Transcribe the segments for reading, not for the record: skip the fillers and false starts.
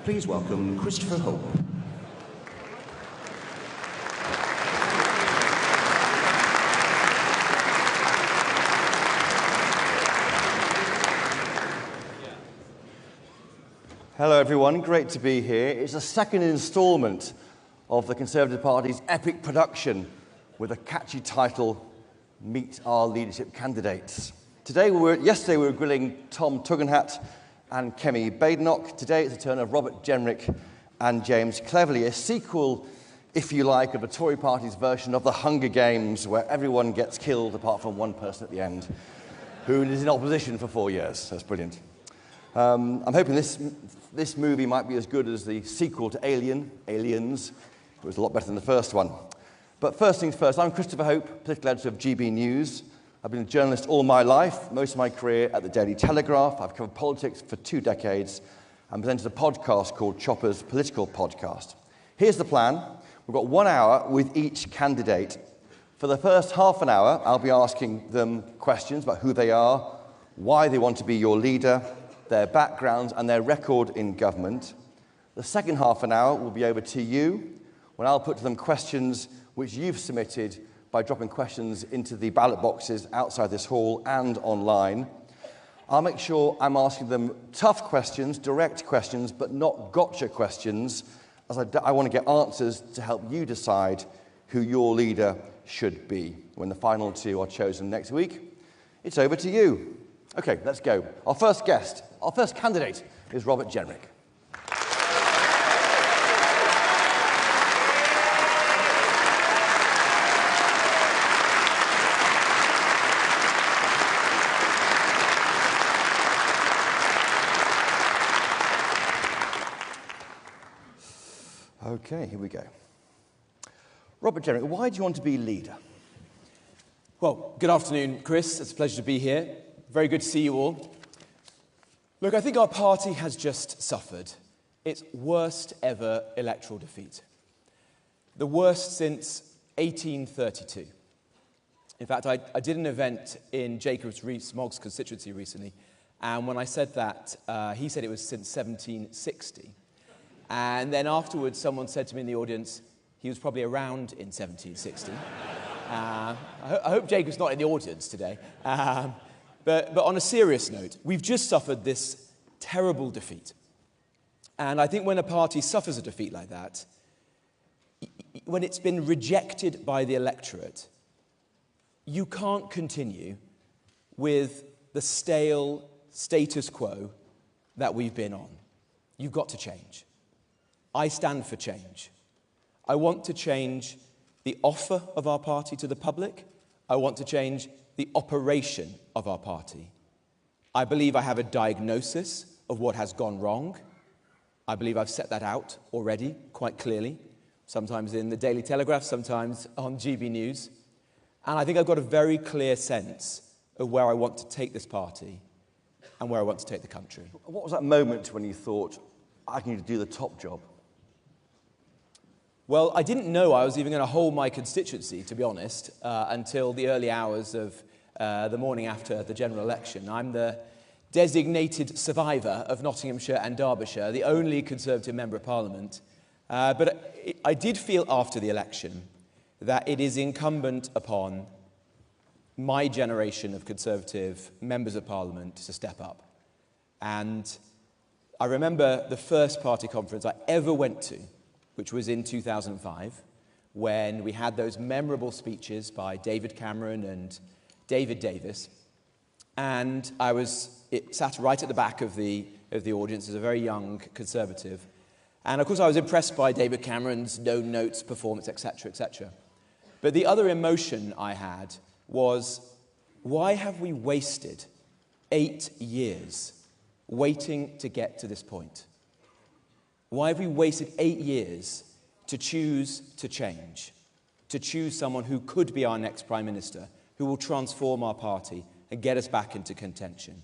Please welcome Christopher Hope. Hello everyone, great to be here. It's the second instalment of the Conservative Party's epic production with a catchy title, Meet Our Leadership Candidates. Yesterday we were grilling Tom Tugendhat and Kemi Badenoch. Today it's the turn of Robert Jenrick and James Cleverly, a sequel, if you like, of the Tory Party's version of the Hunger Games, where everyone gets killed apart from one person at the end, who is in opposition for 4 years. That's brilliant. I'm hoping this movie might be as good as the sequel to Aliens. It was a lot better than the first one. But first things first, I'm Christopher Hope, political editor of GB News. I've been a journalist all my life, most of my career at the Daily Telegraph. I've covered politics for 2 decades and presented a podcast called Chopper's Political Podcast. Here's the plan. We've got 1 hour with each candidate. For the first half an hour, I'll be asking them questions about who they are, why they want to be your leader, their backgrounds and their record in government. The second half an hour will be over to you, when I'll put to them questions which you've submitted by dropping questions into the ballot boxes outside this hall and online. I'll make sure I'm asking them tough questions, direct questions, but not gotcha questions, as I want to get answers to help you decide who your leader should be. When the final 2 are chosen next week, it's over to you. Okay, let's go. Our first candidate is Robert Jenrick. Okay, here we go. Robert Jenrick, why do you want to be leader? Well, good afternoon, Chris. It's a pleasure to be here. Very good to see you all. Look, I think our party has just suffered its worst ever electoral defeat. The worst since 1832. In fact, I did an event in Jacobs Rees-Mogg's constituency recently, and when I said that, he said it was since 1760. And then afterwards, someone said to me in the audience, he was probably around in 1760. I hope Jacob's not in the audience today. But on a serious note, we've just suffered this terrible defeat. And I think when a party suffers a defeat like that, when it's been rejected by the electorate, you can't continue with the stale status quo that we've been on. You've got to change. I stand for change. I want to change the offer of our party to the public. I want to change the operation of our party. I believe I have a diagnosis of what has gone wrong. I believe I've set that out already quite clearly, sometimes in the Daily Telegraph, sometimes on GB News. And I think I've got a very clear sense of where I want to take this party and where I want to take the country. What was that moment when you thought, I need to do the top job? Well, I didn't know I was even going to hold my constituency, to be honest, until the early hours of the morning after the general election. I'm the designated survivor of Nottinghamshire and Derbyshire, the only Conservative Member of Parliament. But I did feel after the election that it is incumbent upon my generation of Conservative Members of Parliament to step up. And I remember the first party conference I ever went to, which was in 2005, when we had those memorable speeches by David Cameron and David Davis. And it sat right at the back of the audience as a very young Conservative. And of course I was impressed by David Cameron's no notes performance, etc., etc. But the other emotion I had was, why have we wasted 8 years waiting to get to this point? Why have we wasted 8 years to choose to change, to choose someone who could be our next Prime Minister, who will transform our party and get us back into contention?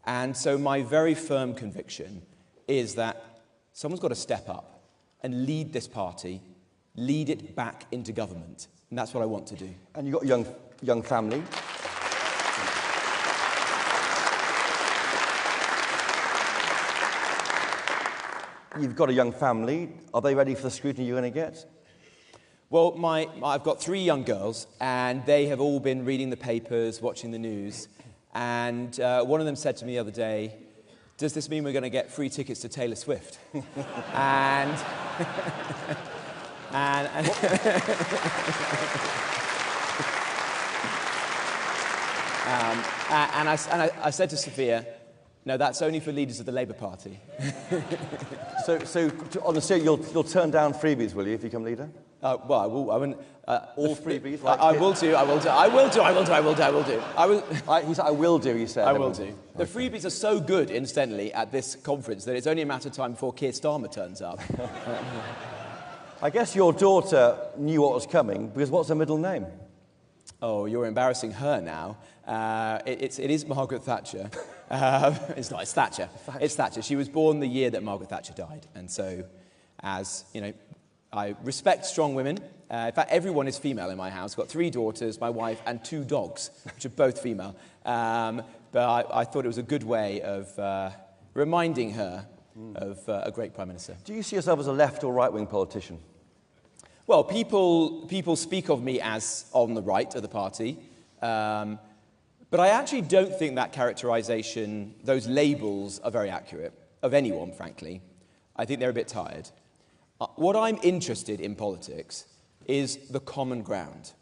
And so my very firm conviction is that someone's got to step up and lead this party, lead it back into government. And that's what I want to do. And you've got a young family. you've got a young family. Are they ready for the scrutiny you're going to get? Well, I've got 3 young girls, and they have all been reading the papers, watching the news, and one of them said to me the other day, "Does this mean we're going to get free tickets to Taylor Swift?" and I said to Sophia, "No, that's only for leaders of the Labour Party." So on the seat, you'll turn down freebies, will you, if you become leader? Well, I will. I wouldn't. All freebies? I will do. I will do. I will do. I will do. I will do. I will do. He said, "I will do." He said, I will do. The freebies are so good, incidentally, at this conference that it's only a matter of time before Keir Starmer turns up. I guess your daughter knew what was coming, because what's her middle name? Oh, you're embarrassing her now. It is Margaret Thatcher. It's not. It's Thatcher. It's Thatcher. She was born the year that Margaret Thatcher died, and so, as you know, I respect strong women. In fact, everyone is female in my house. I've got 3 daughters, my wife, and 2 dogs, which are both female. But I thought it was a good way of reminding her of a great Prime Minister. Do you see yourself as a left or right-wing politician? Well, people speak of me as on the right of the party, but I actually don't think that characterisation, those labels, are very accurate, of anyone, frankly. I think they're a bit tired. What I'm interested in politics is the common ground.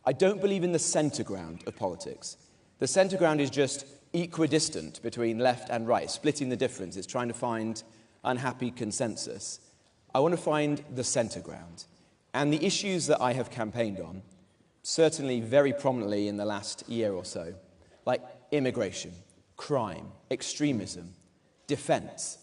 I don't believe in the centre ground of politics. The centre ground is just equidistant between left and right, splitting the difference. It's trying to find unhappy consensus. I want to find the centre ground. And the issues that I have campaigned on, certainly very prominently in the last year or so, like immigration, crime, extremism, defence,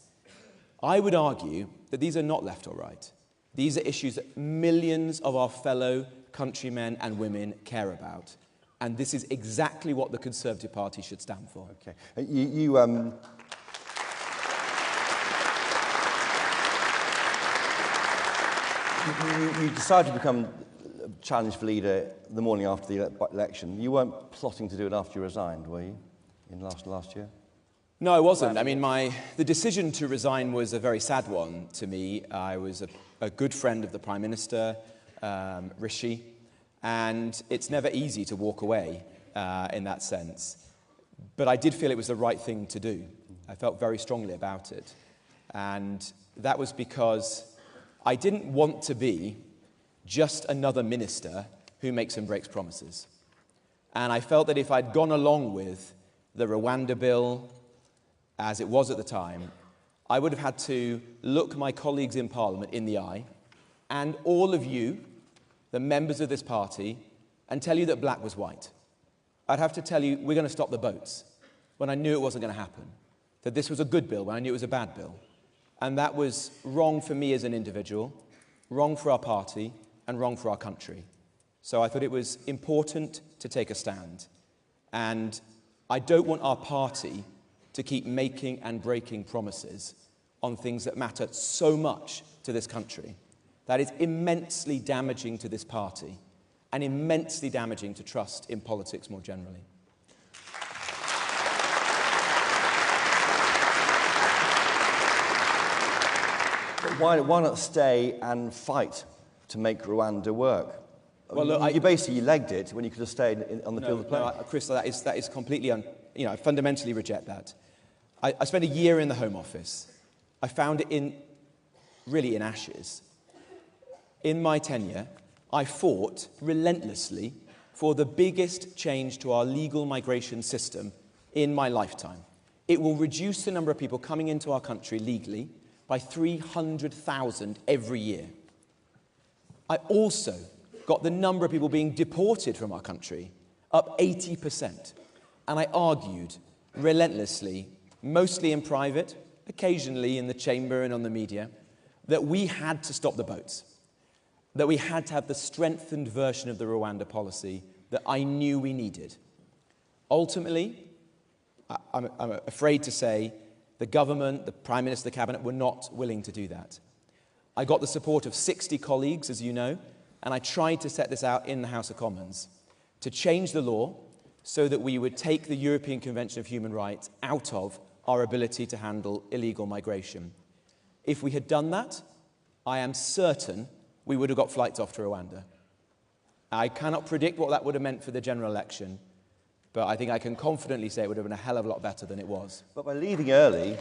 I would argue that these are not left or right. These are issues that millions of our fellow countrymen and women care about. And this is exactly what the Conservative Party should stand for. Okay. You decided to become challenge for leader the morning after the election. You weren't plotting to do it after you resigned, were you, in last year? No, I wasn't. I mean, the decision to resign was a very sad one to me. I was a good friend of the Prime Minister, Rishi, and it's never easy to walk away in that sense. But I did feel it was the right thing to do. I felt very strongly about it. And that was because I didn't want to be just another minister who makes and breaks promises. And I felt that if I'd gone along with the Rwanda bill, as it was at the time, I would have had to look my colleagues in Parliament in the eye, and all of you, the members of this party, and tell you that black was white. I'd have to tell you, we're going to stop the boats, when I knew it wasn't going to happen. That this was a good bill, when I knew it was a bad bill. And that was wrong for me as an individual, wrong for our party, and wrong for our country. So I thought it was important to take a stand. And I don't want our party to keep making and breaking promises on things that matter so much to this country. That is immensely damaging to this party and immensely damaging to trust in politics more generally. But why not stay and fight to make Rwanda work? Well, look, you basically legged it when you could have stayed on the field of play. No, Chris, that is completely, I fundamentally reject that. I spent a year in the Home Office. I found it really in ashes. In my tenure, I fought relentlessly for the biggest change to our legal migration system in my lifetime. It will reduce the number of people coming into our country legally by 300,000 every year. I also got the number of people being deported from our country up 80%. And I argued relentlessly, mostly in private, occasionally in the chamber and on the media, that we had to stop the boats, that we had to have the strengthened version of the Rwanda policy that I knew we needed. Ultimately, I'm afraid to say, the government, the Prime Minister, the Cabinet were not willing to do that. I got the support of 60 colleagues, as you know, and I tried to set this out in the House of Commons to change the law so that we would take the European Convention of Human Rights out of our ability to handle illegal migration. If we had done that, I am certain we would have got flights off to Rwanda. I cannot predict what that would have meant for the general election, but I think I can confidently say it would have been a hell of a lot better than it was. But by leaving early,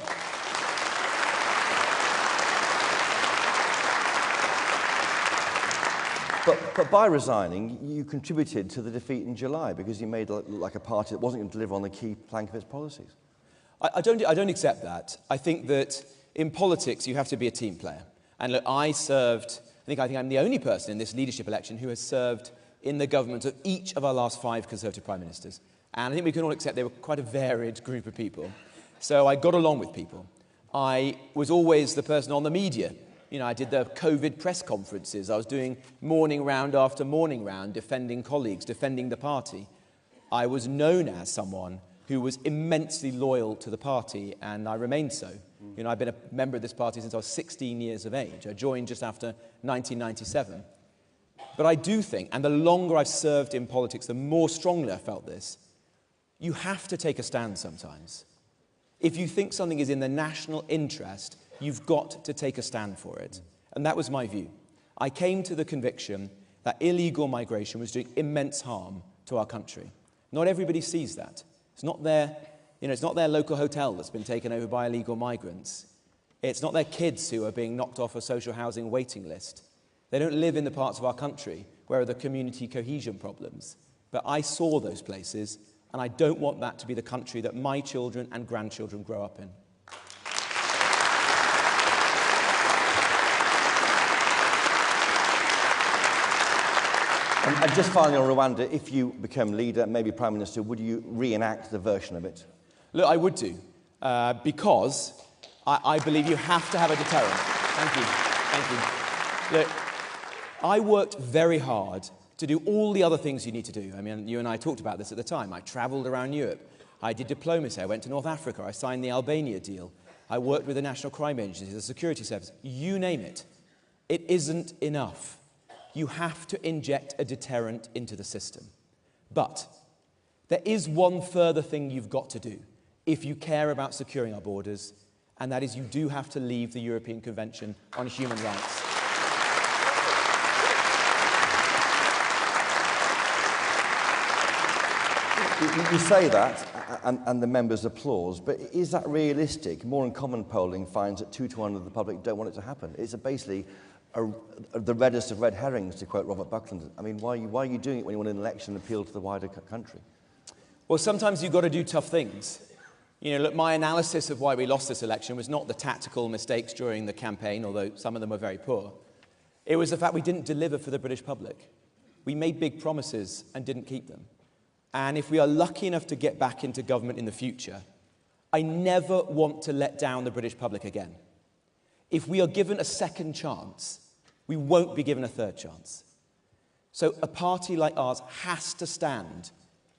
but by resigning, you contributed to the defeat in July because you made it look like a party that wasn't going to deliver on the key plank of its policies. I don't accept that. I think that in politics you have to be a team player. And look, I think I'm the only person in this leadership election who has served in the government of each of our last 5 Conservative Prime Ministers. And I think we can all accept they were quite a varied group of people. So I got along with people. I was always the person on the media. You know, I did the COVID press conferences. I was doing morning round after morning round, defending colleagues, defending the party. I was known as someone who was immensely loyal to the party, and I remained so. You know, I've been a member of this party since I was 16 years of age. I joined just after 1997. But I do think, and the longer I've served in politics, the more strongly I felt this, you have to take a stand sometimes. If you think something is in the national interest, you've got to take a stand for it. And that was my view. I came to the conviction that illegal migration was doing immense harm to our country. Not everybody sees that. It's not their local hotel that's been taken over by illegal migrants. It's not their kids who are being knocked off a social housing waiting list. They don't live in the parts of our country where are the community cohesion problems. But I saw those places, and I don't want that to be the country that my children and grandchildren grow up in. And just finally on Rwanda, if you become leader, maybe Prime Minister, would you reenact the version of it? Look, I would do, because I believe you have to have a deterrent. Thank you. Look, I worked very hard to do all the other things you need to do. I mean, you and I talked about this at the time. I travelled around Europe. I did diplomacy. I went to North Africa. I signed the Albania deal. I worked with the National Crime Agency, the Security Service. You name it. It isn't enough. You have to inject a deterrent into the system. But there is one further thing you've got to do if you care about securing our borders, and that is you do have to leave the European Convention on Human Rights. You say that, and the members applause, but is that realistic? More in Common polling finds that 2 to 1 of the public don't want it to happen. It's basically the reddest of red herrings, to quote Robert Buckland. I mean, why are you doing it when you want an election and appeal to the wider country? Well, sometimes you've got to do tough things. You know, look, my analysis of why we lost this election was not the tactical mistakes during the campaign, although some of them were very poor. It was the fact we didn't deliver for the British public. We made big promises and didn't keep them. And if we are lucky enough to get back into government in the future, I never want to let down the British public again. If we are given a second chance, we won't be given a third chance. So a party like ours has to stand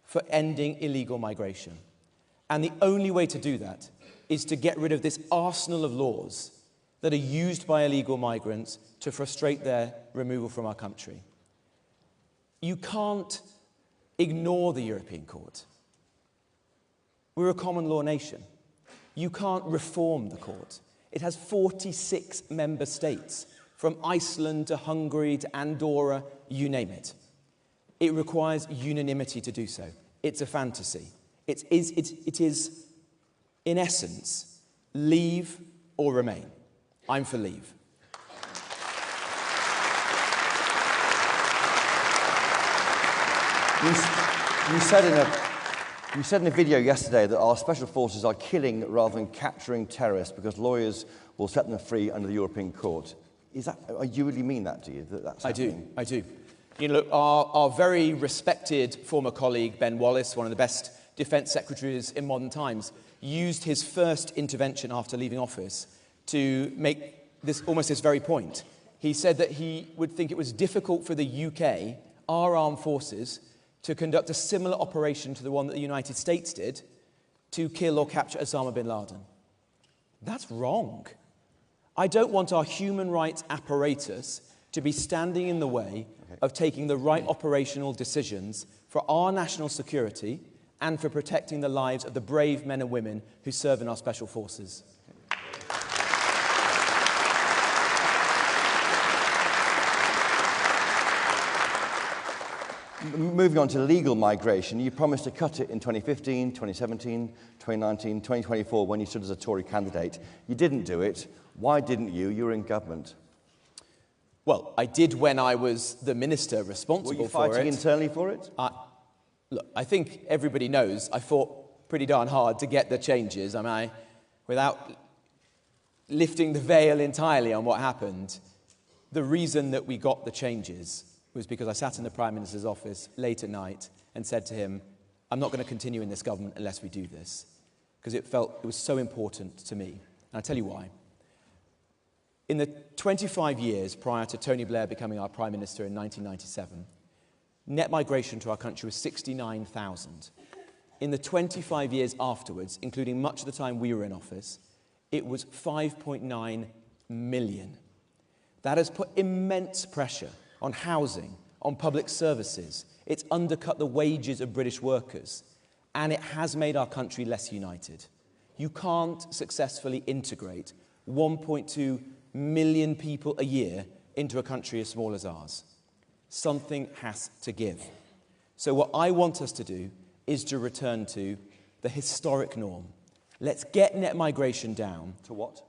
for ending illegal migration. And the only way to do that is to get rid of this arsenal of laws that are used by illegal migrants to frustrate their removal from our country. You can't ignore the European Court. We're a common law nation. You can't reform the court. It has 46 member states, from Iceland to Hungary to Andorra, you name it. It requires unanimity to do so. It's a fantasy. It is, in essence, leave or remain. I'm for leave. You said in a video yesterday that our special forces are killing rather than capturing terrorists because lawyers will set them free under the European Court. You really mean that, do you? I do. You know, look, our very respected former colleague, Ben Wallace, one of the best defence secretaries in modern times, used his first intervention after leaving office to make almost this very point. He said that he would think it was difficult for the UK, our armed forces, to conduct a similar operation to the one that the United States did to kill or capture Osama bin Laden. That's wrong. I don't want our human rights apparatus to be standing in the way of taking the right operational decisions for our national security and for protecting the lives of the brave men and women who serve in our special forces. Moving on to legal migration, you promised to cut it in 2015, 2017, 2019, 2024 when you stood as a Tory candidate. You didn't do it. Why didn't you? You were in government. Well, I did when I was the minister responsible for it. Were you fighting internally for it? Look, I think everybody knows I fought pretty darn hard to get the changes. Without lifting the veil entirely on what happened, the reason that we got the changes was because I sat in the Prime Minister's office late at night and said to him, I'm not going to continue in this government unless we do this, because it was so important to me. And I'll tell you why. In the 25 years prior to Tony Blair becoming our Prime Minister in 1997, net migration to our country was 69,000. In the 25 years afterwards, including much of the time we were in office, it was 5.9 million. That has put immense pressure on housing, on public services. It's undercut the wages of British workers, and it has made our country less united. You can't successfully integrate 1.2 million people a year into a country as small as ours. Something has to give. So what I want us to do is to return to the historic norm. Let's get net migration down. To what?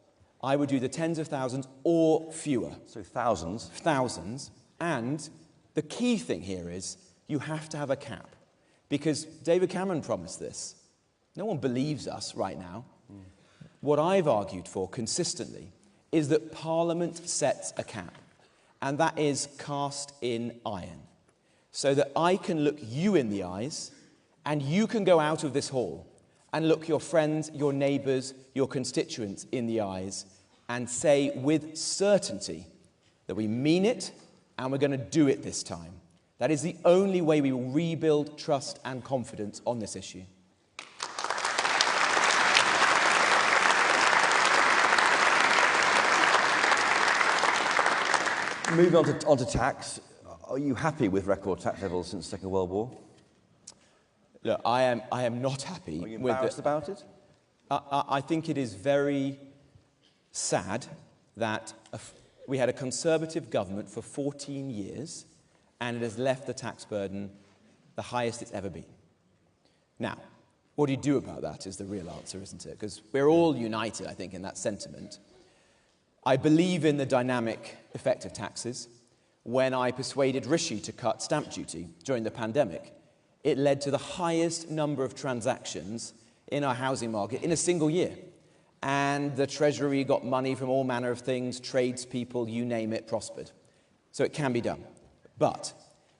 I would do the tens of thousands or fewer. So thousands? Thousands. And the key thing here is you have to have a cap. Because David Cameron promised this. No one believes us right now. What I've argued for consistently is that Parliament sets a cap. And that is cast in iron. So that I can look you in the eyes, and you can go out of this hall and look your friends, your neighbours, your constituents in the eyes and say with certainty that we mean it and we're going to do it this time. That is the only way we will rebuild trust and confidence on this issue. Moving on to tax, are you happy with record tax levels since the Second World War? Look, I am not happy. Are you embarrassed about it? I think it is very sad that we had a Conservative government for 14 years and it has left the tax burden the highest it's ever been. Now, what do you do about that is the real answer, isn't it? Because we're all united, I think, in that sentiment. I believe in the dynamic effect of taxes. When I persuaded Rishi to cut stamp duty during the pandemic, it led to the highest number of transactions in our housing market in a single year. And the Treasury got money from all manner of things, tradespeople, you name it, prospered. So it can be done. But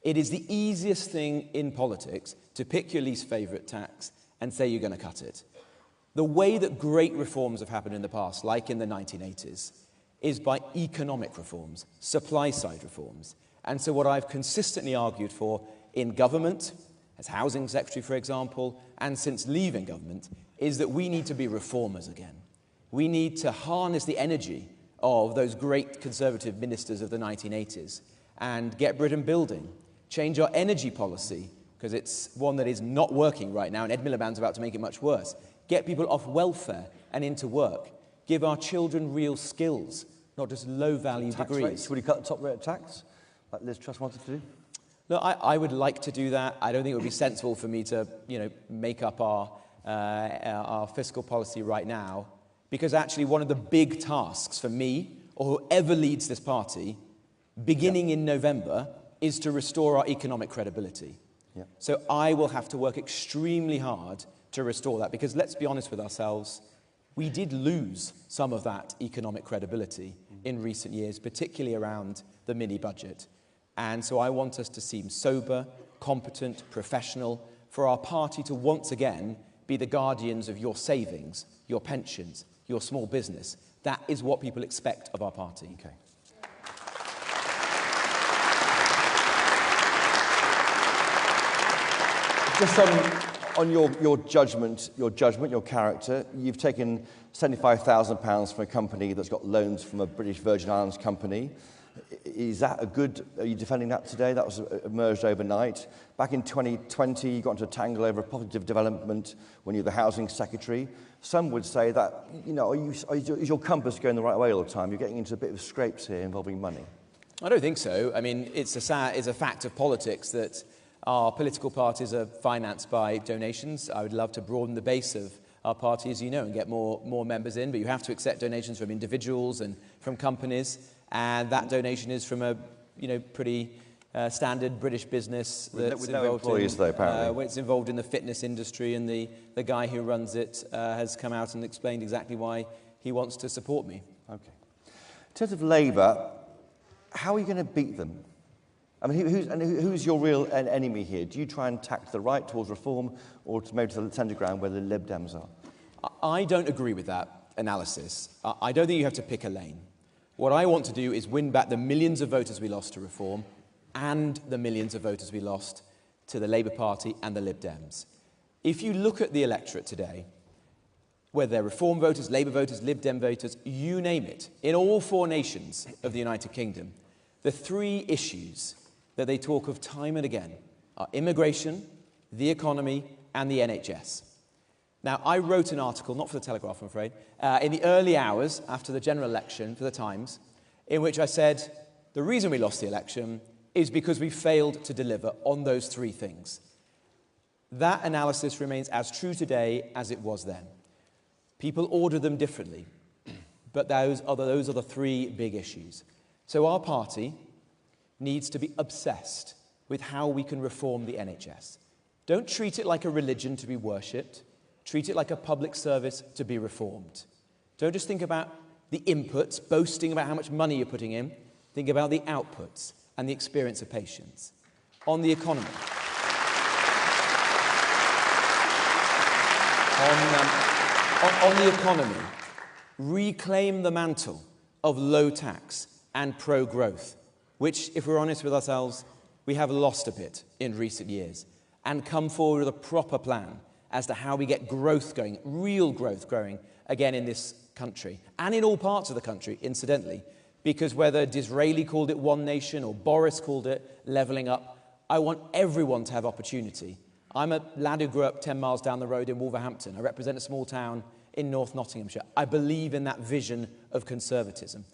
it is the easiest thing in politics to pick your least favourite tax and say you're going to cut it. The way that great reforms have happened in the past, like in the 1980s, is by economic reforms, supply-side reforms. And so what I've consistently argued for in government, as Housing Secretary, for example, and since leaving government, is that we need to be reformers again. We need to harness the energy of those great Conservative ministers of the 1980s and get Britain building, change our energy policy, because it's one that is not working right now, and Ed Miliband's about to make it much worse. Get people off welfare and into work. Give our children real skills, not just low-value degrees. Rates. Would you cut the top rate of tax, like Liz Truss wanted to do? Look, I would like to do that. I don't think it would be sensible for me to, make up our fiscal policy right now, because actually one of the big tasks for me, or whoever leads this party, beginning in November, is to restore our economic credibility. Yeah. So I will have to work extremely hard to restore that, because let's be honest with ourselves, we did lose some of that economic credibility in recent years, particularly around the mini-budget. And so I want us to seem sober, competent, professional, for our party to once again be the guardians of your savings, your pensions, your small business. That is what people expect of our party. Okay. Just on your judgment, your character, you've taken £75,000 from a company that's got loans from a British Virgin Islands company. Is that are you defending that today? That was emerged overnight. Back in 2020, you got into a tangle over a positive development when you were the Housing Secretary. Some would say that, is your compass going the right way all the time? You're getting into a bit of scrapes here involving money. I don't think so. I mean, it's a fact of politics that Our political parties are financed by donations. I would love to broaden the base of our party, as you know, and get more members in, but you have to accept donations from individuals and from companies, and that donation is from a pretty standard British business that's it's involved in the fitness industry, and the guy who runs it has come out and explained exactly why he wants to support me. Okay. In terms of Labour, how are you going to beat them? I mean, who's your real enemy here? Do you try and tack to the right towards reform, or to maybe to the centre ground where the Lib Dems are? I don't agree with that analysis. I don't think you have to pick a lane. What I want to do is win back the millions of voters we lost to reform and the millions of voters we lost to the Labour Party and the Lib Dems. If you look at the electorate today, whether they're reform voters, Labour voters, Lib Dem voters, you name it, in all 4 nations of the United Kingdom, the 3 issues that they talk of time and again are immigration, the economy, and the NHS. Now, I wrote an article, not for the Telegraph, I'm afraid, in the early hours after the general election for the Times, in which I said the reason we lost the election is because we failed to deliver on those 3 things. That analysis remains as true today as it was then. People order them differently, but those are the 3 big issues. So our party needs to be obsessed with how we can reform the NHS. Don't treat it like a religion to be worshipped. Treat it like a public service to be reformed. Don't just think about the inputs, boasting about how much money you're putting in. Think about the outputs and the experience of patients. On the economy. On the economy, reclaim the mantle of low tax and pro-growth, which, if we're honest with ourselves, we have lost a bit in recent years, and come forward with a proper plan as to how we get growth going, real growth growing again in this country, and in all parts of the country, incidentally, because whether Disraeli called it one nation or Boris called it levelling up, I want everyone to have opportunity. I'm a lad who grew up 10 miles down the road in Wolverhampton. I represent a small town in North Nottinghamshire. I believe in that vision of conservatism.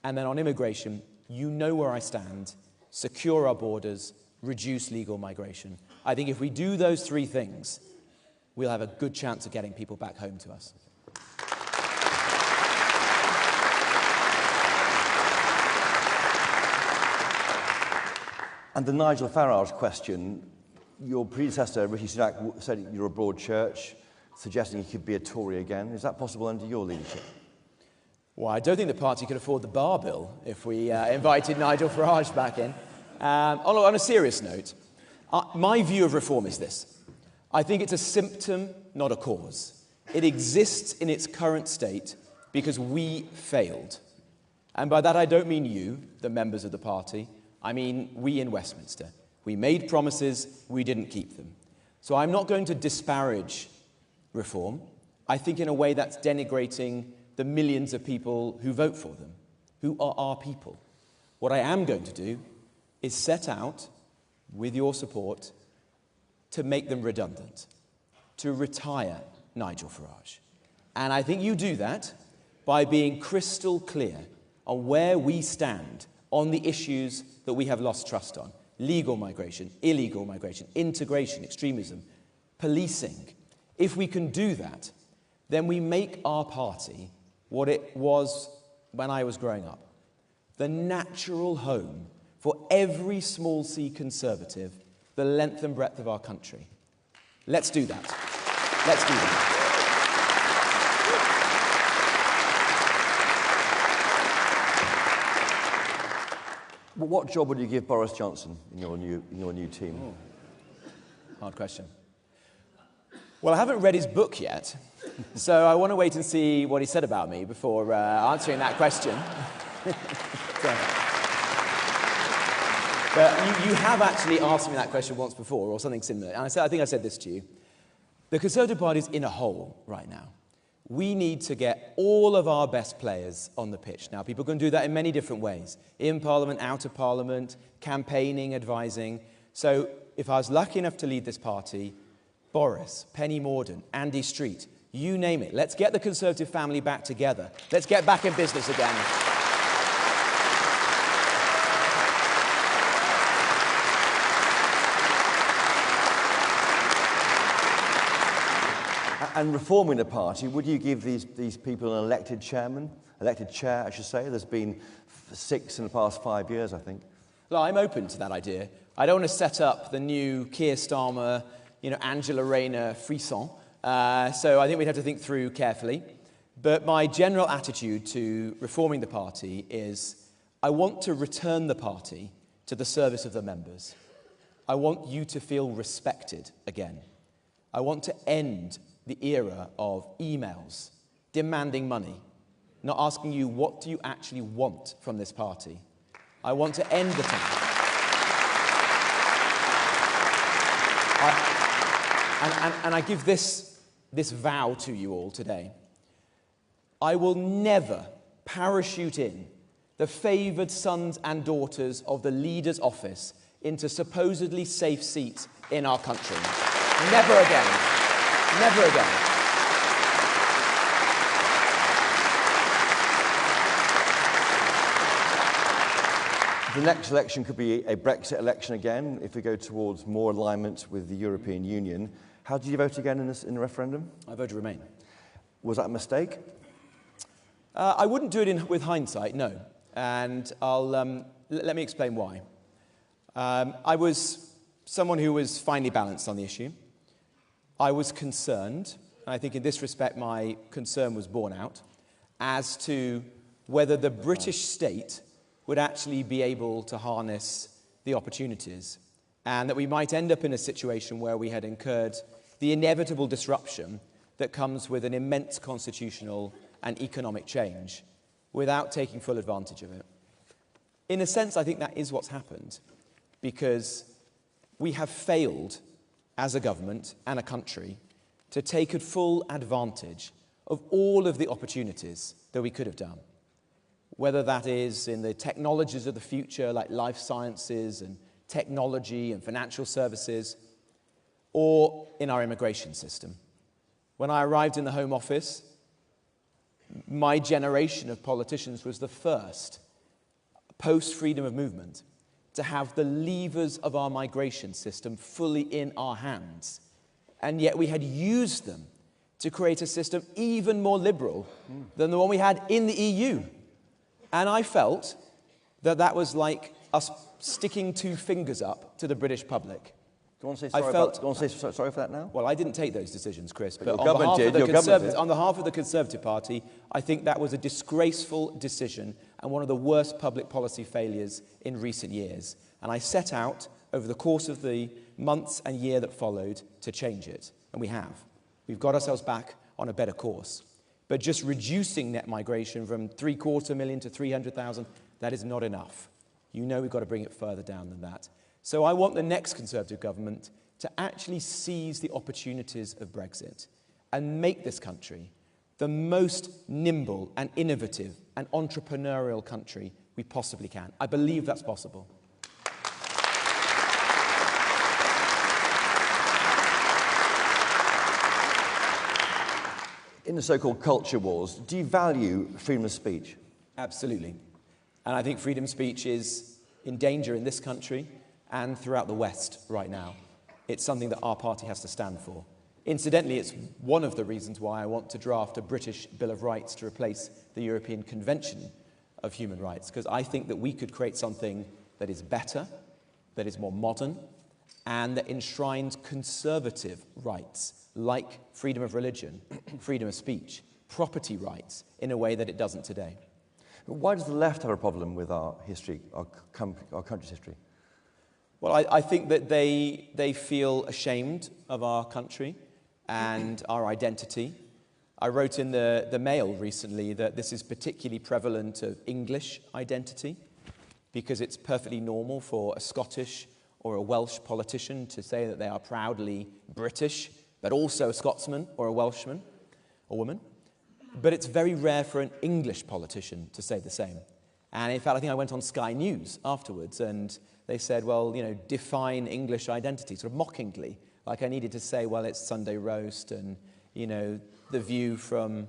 And then on immigration, you know where I stand. Secure our borders, reduce legal migration. I think if we do those 3 things, we'll have a good chance of getting people back home to us. And the Nigel Farage question, your predecessor, Rishi Sunak, said you're a broad church, suggesting he could be a Tory again. Is that possible under your leadership? Well, I don't think the party could afford the bar bill if we invited Nigel Farage back in. Although, on a serious note, my view of reform is this. I think it's a symptom, not a cause. It exists in its current state because we failed. And by that I don't mean you, the members of the party. I mean we in Westminster. We made promises, we didn't keep them. So I'm not going to disparage reform, I think in a way that's denigrating the millions of people who vote for them, who are our people. What I am going to do is set out, with your support, to make them redundant, to retire Nigel Farage. And I think you do that by being crystal clear on where we stand on the issues that we have lost trust on. Legal migration, illegal migration, integration, extremism, policing. If we can do that, then we make our party what it was when I was growing up. The natural home for every small C Conservative, the length and breadth of our country. Let's do that. Let's do that. Well, what job would you give Boris Johnson in your new team? Oh. Hard question. Well, I haven't read his book yet, so I want to wait and see what he said about me before answering that question. But you have actually asked me that question once before, or something similar, and I think I said this to you. The Conservative Party is in a hole right now. We need to get all of our best players on the pitch. Now, people can do that in many different ways. In Parliament, out of Parliament, campaigning, advising. So if I was lucky enough to lead this party, Boris, Penny Mordaunt, Andy Street, you name it. Let's get the Conservative family back together. Let's get back in business again. And reforming the party, would you give these people an elected chair, I should say? There's been 6 in the past 5 years, I think. Well, I'm open to that idea. I don't want to set up the new Keir Starmer, Angela Rayner frisson. So I think we'd have to think through carefully. But my general attitude to reforming the party is I want to return the party to the service of the members. I want you to feel respected again. I want to end the era of emails demanding money, not asking you what do you actually want from this party. I want to end the time. And I give this vow to you all today. I will never parachute in the favoured sons and daughters of the leader's office into supposedly safe seats in our country. Never again. Never again. The next election could be a Brexit election again, if we go towards more alignment with the European Union. How did you vote again in the referendum? I voted Remain. Was that a mistake? I wouldn't do it with hindsight, no. And let me explain why. I was someone who was finely balanced on the issue. I was concerned, and I think in this respect my concern was borne out, as to whether the British state would actually be able to harness the opportunities, and that we might end up in a situation where we had incurred the inevitable disruption that comes with an immense constitutional and economic change without taking full advantage of it. In a sense, I think that is what's happened, because we have failed as a government and a country to take a full advantage of all of the opportunities that we could have done, whether that is in the technologies of the future like life sciences and technology and financial services, or in our immigration system. When I arrived in the Home Office, my generation of politicians was the first, post-freedom of movement, to have the levers of our migration system fully in our hands. And yet we had used them to create a system even more liberal than the one we had in the EU. And I felt that that was like us sticking 2 fingers up to the British public. Do you want to say sorry for that now? Well, I didn't take those decisions, Chris. But on behalf of the Conservative Party, I think that was a disgraceful decision and one of the worst public policy failures in recent years. And I set out over the course of the months and year that followed to change it. And we have. We've got ourselves back on a better course. But just reducing net migration from 750,000 to 300,000, that is not enough. You know we've got to bring it further down than that. So I want the next Conservative government to actually seize the opportunities of Brexit and make this country the most nimble and innovative and entrepreneurial country we possibly can. I believe that's possible. In the so-called culture wars, do you value freedom of speech? Absolutely. And I think freedom of speech is in danger in this country and throughout the West right now. It's something that our party has to stand for. Incidentally, it's one of the reasons why I want to draft a British Bill of Rights to replace the European Convention of Human Rights, because I think that we could create something that is better, that is more modern, and that enshrines conservative rights like freedom of religion, freedom of speech, property rights, in a way that it doesn't today. Why does the left have a problem with our history, our country's history? Well, I think that they feel ashamed of our country and our identity. I wrote in the Mail recently that this is particularly prevalent of English identity, because it's perfectly normal for a Scottish or a Welsh politician to say that they are proudly British, but also a Scotsman or a Welshman or woman. But it's very rare for an English politician to say the same. And in fact, I think I went on Sky News afterwards and they said, well, define English identity, sort of mockingly. Like I needed to say, well, it's Sunday roast and, the view from,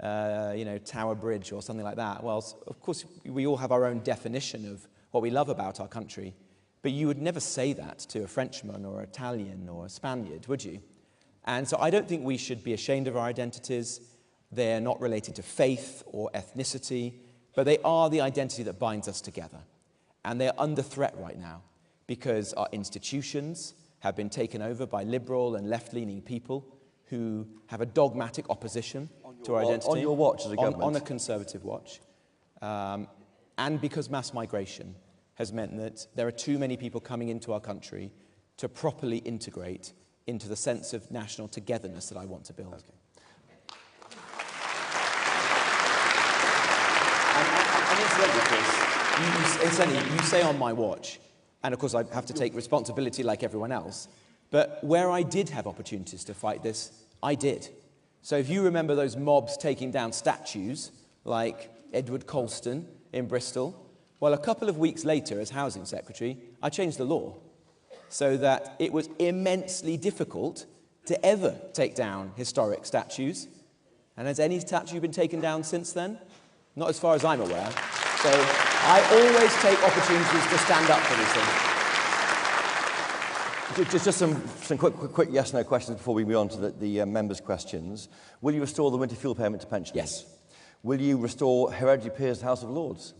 Tower Bridge or something like that. Well, of course, we all have our own definition of what we love about our country. But you would never say that to a Frenchman or an Italian or a Spaniard, would you? And so I don't think we should be ashamed of our identities. They're not related to faith or ethnicity, but they are the identity that binds us together. And they're under threat right now because our institutions have been taken over by liberal and left-leaning people who have a dogmatic opposition to our identity. On your watch as a government? On a Conservative watch. And because mass migration has meant that there are too many people coming into our country to properly integrate into the sense of national togetherness that I want to build. Okay. And incidentally, you say on my watch, and of course I have to take responsibility like everyone else, but where I did have opportunities to fight this, I did. So if you remember those mobs taking down statues, like Edward Colston in Bristol, well, a couple of weeks later, as Housing Secretary, I changed the law so that it was immensely difficult to ever take down historic statues. And has any statue been taken down since then? Not as far as I'm aware. So I always take opportunities to stand up for these things. Just some quick yes-no questions before we move on to the members' questions. Will you restore the winter fuel payment to pensioners? Yes. Will you restore hereditary peers to the House of Lords?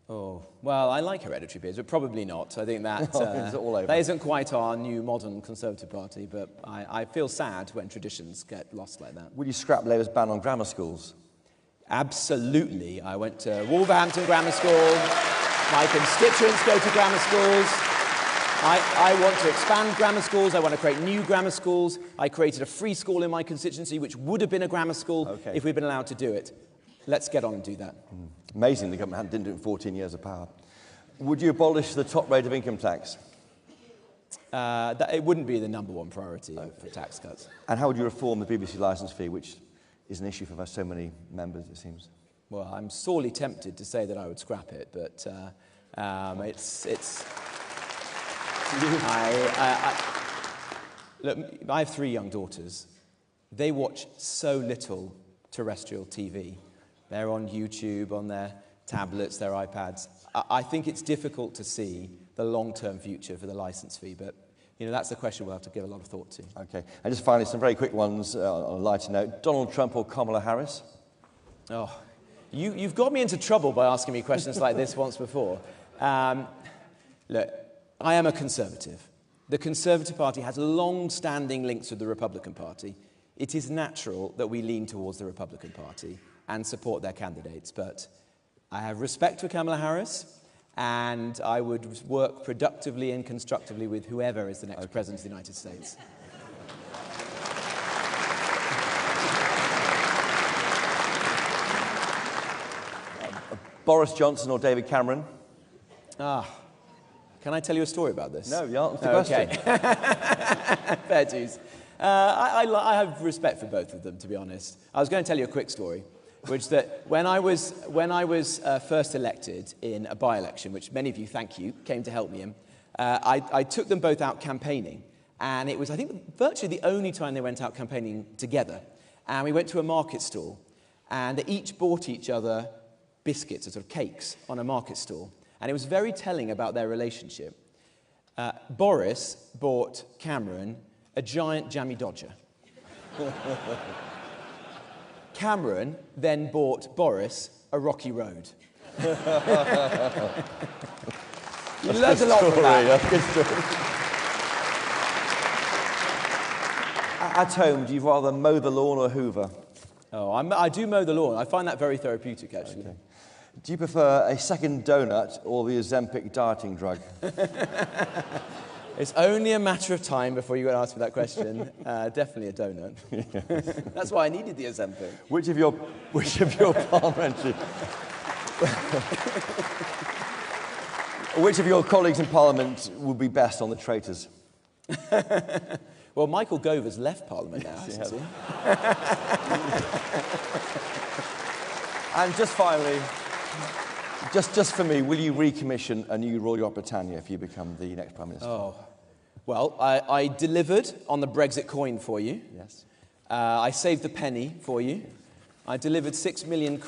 Oh, well, I like hereditary peers, but probably not. I think that, that isn't quite our new modern Conservative Party, but I feel sad when traditions get lost like that. Will you scrap Labour's ban on grammar schools? Absolutely. I went to Wolverhampton Grammar School. My constituents go to grammar schools. I want to expand grammar schools. I want to create new grammar schools. I created a free school in my constituency, which would have been a grammar school if we'd been allowed to do it. Let's get on and do that. Amazing the government didn't do it in 14 years of power. Would you abolish the top rate of income tax? It wouldn't be the #1 priority for tax cuts. And how would you reform the BBC licence fee, which is an issue for so many members, it seems? Well, I'm sorely tempted to say that I would scrap it, but look, I have 3 young daughters. They watch so little terrestrial TV. They're on YouTube, on their tablets, their iPads. I think it's difficult to see the long-term future for the licence fee, but that's a question we'll have to give a lot of thought to. Okay, and just finally, some very quick ones on a lighter note. Donald Trump or Kamala Harris? Oh, you've got me into trouble by asking me questions like this once before. Look, I am a Conservative. The Conservative Party has long-standing links with the Republican Party. It is natural that we lean towards the Republican Party and support their candidates, but I have respect for Kamala Harris, and I would work productively and constructively with whoever is the next President of the United States. Boris Johnson or David Cameron? Can I tell you a story about this? No, the answer to the question. Fair dues. I have respect for both of them, to be honest. I was going to tell you a quick story, which that when I was first elected in a by-election, which many of you, thank you, came to help me in, I took them both out campaigning, and it was, I think, virtually the only time they went out campaigning together. And we went to a market stall, and they each bought each other biscuits, or sort of cakes, on a market stall. And it was very telling about their relationship. Boris bought Cameron a giant jammy Dodger. Cameron then bought Boris a rocky road. You learned a lot from that. Good story. At home, do you rather mow the lawn or hoover? Oh, I do mow the lawn. I find that very therapeutic, actually. Okay. Do you prefer a second donut or the Ozempic dieting drug? It's only a matter of time before you ask me that question. Definitely a donut. Yes. That's why I needed the Ozempic. Which of your parliamentary... Which of your colleagues in Parliament would be best on the traitors? Well, Michael Gove has left Parliament now, hasn't he? And just finally, just for me, will you recommission a new Royal Yacht Britannia if you become the next Prime Minister? Oh, well, I delivered on the Brexit coin for you. Yes. I saved the penny for you. I delivered 6 million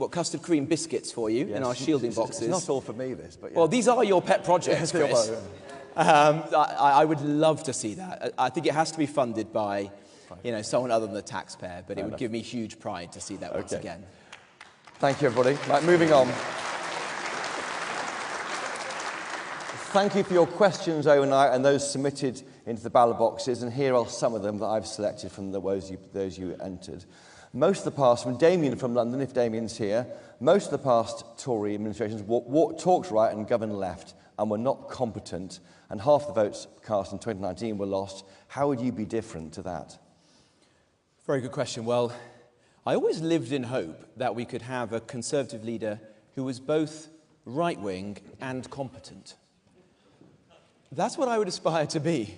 custard cream biscuits for you in our shielding boxes. It's not all for me, this, but yeah. Well, these are your pet projects, Chris. I would love to see that. I think it has to be funded by someone other than the taxpayer, but it would give me huge pride to see that once again. Thank you, everybody. Right, moving on. Thank you for your questions overnight and those submitted into the ballot boxes, and here are some of them that I've selected from those you entered. Most of the past, from Damien from London, if Damien's here, most of the past Tory administrations talked right and governed left and were not competent, and half the votes cast in 2019 were lost. How would you be different to that? Very good question. Well, I always lived in hope that we could have a Conservative leader who was both right-wing and competent. That's what I would aspire to be.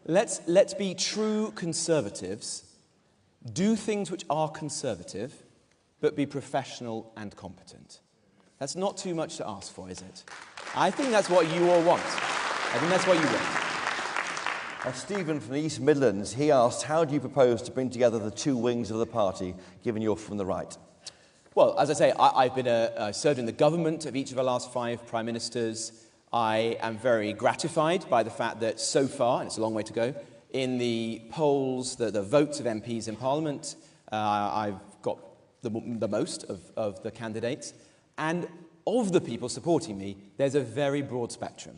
Let's be true Conservatives, do things which are conservative, but be professional and competent. That's not too much to ask for, is it? I think that's what you all want. I think that's what you want. Stephen from the East Midlands, he asked, how do you propose to bring together the two wings of the party, given you're from the right? Well, as I say, I've been served in the government of each of our last 5 prime ministers. I am very gratified by the fact that so far, and it's a long way to go, in the polls, the votes of MPs in Parliament, I've got the most of the candidates. And of the people supporting me, there's a very broad spectrum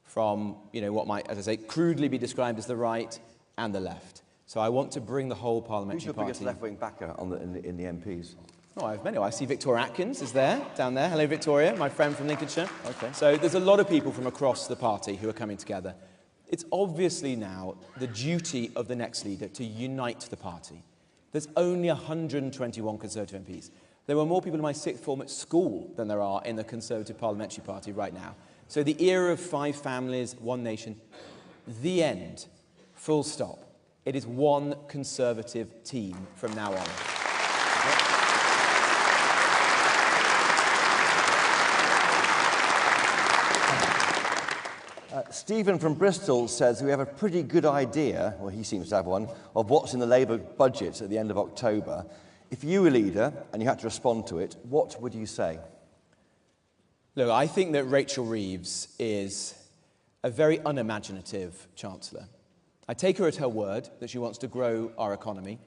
from, what might, as I say, crudely be described as the right and the left. So I want to bring the whole parliamentary party. Who's your biggest left-wing backer in the MPs? Oh, I have many. I see Victoria Atkins is there, down there. Hello, Victoria, my friend from Lincolnshire. Okay. So there's a lot of people from across the party who are coming together. It's obviously now the duty of the next leader to unite the party. There's only 121 Conservative MPs. There were more people in my 6th form at school than there are in the Conservative Parliamentary Party right now. So the era of 5 families, 1 nation, the end, full stop. It is one Conservative team from now on. Stephen from Bristol says we have a pretty good idea, well, he seems to have one, of what's in the Labour budget at the end of October. If you were leader and you had to respond to it, what would you say? Look, I think that Rachel Reeves is a very unimaginative chancellor. I take her at her word that she wants to grow our economy.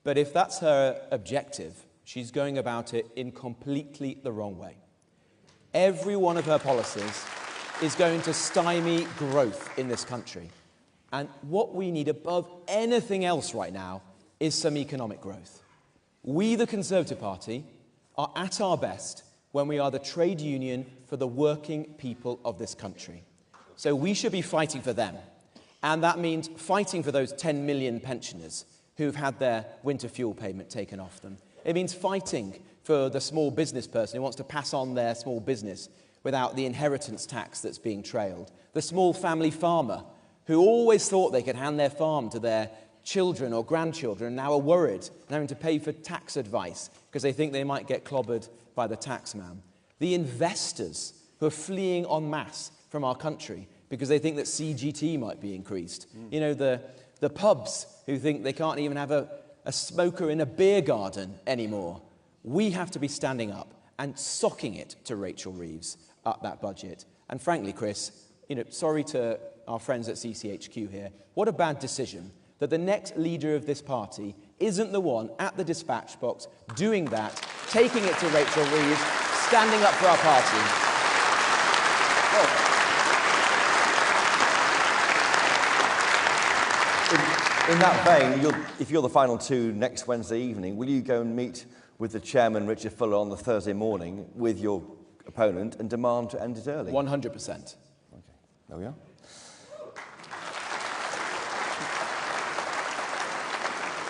But if that's her objective, she's going about it in completely the wrong way. Every one of her policies is going to stymie growth in this country. And what we need above anything else right now is some economic growth. We, the Conservative Party, are at our best when we are the trade union for the working people of this country. So we should be fighting for them. And that means fighting for those 10 million pensioners who've had their winter fuel payment taken off them. It means fighting for the small business person who wants to pass on their small business without the inheritance tax that's being trailed. The small family farmer who always thought they could hand their farm to their children or grandchildren and now are worried and having to pay for tax advice because they think they might get clobbered by the tax man. The investors who are fleeing en masse from our country because they think that CGT might be increased. You know, the pubs who think they can't even have a smoker in a beer garden anymore. We have to be standing up and socking it to Rachel Reeves at that budget. And frankly, Chris, sorry to our friends at CCHQ here, what a bad decision that the next leader of this party isn't the one at the dispatch box doing that, taking it to Rachel Reeves, standing up for our party. In that vein, if you're the final 2 next Wednesday evening, will you go and meet with the chairman, Richard Fuller, on the Thursday morning with your opponent and demand to end it early? 100%. Okay, there we are.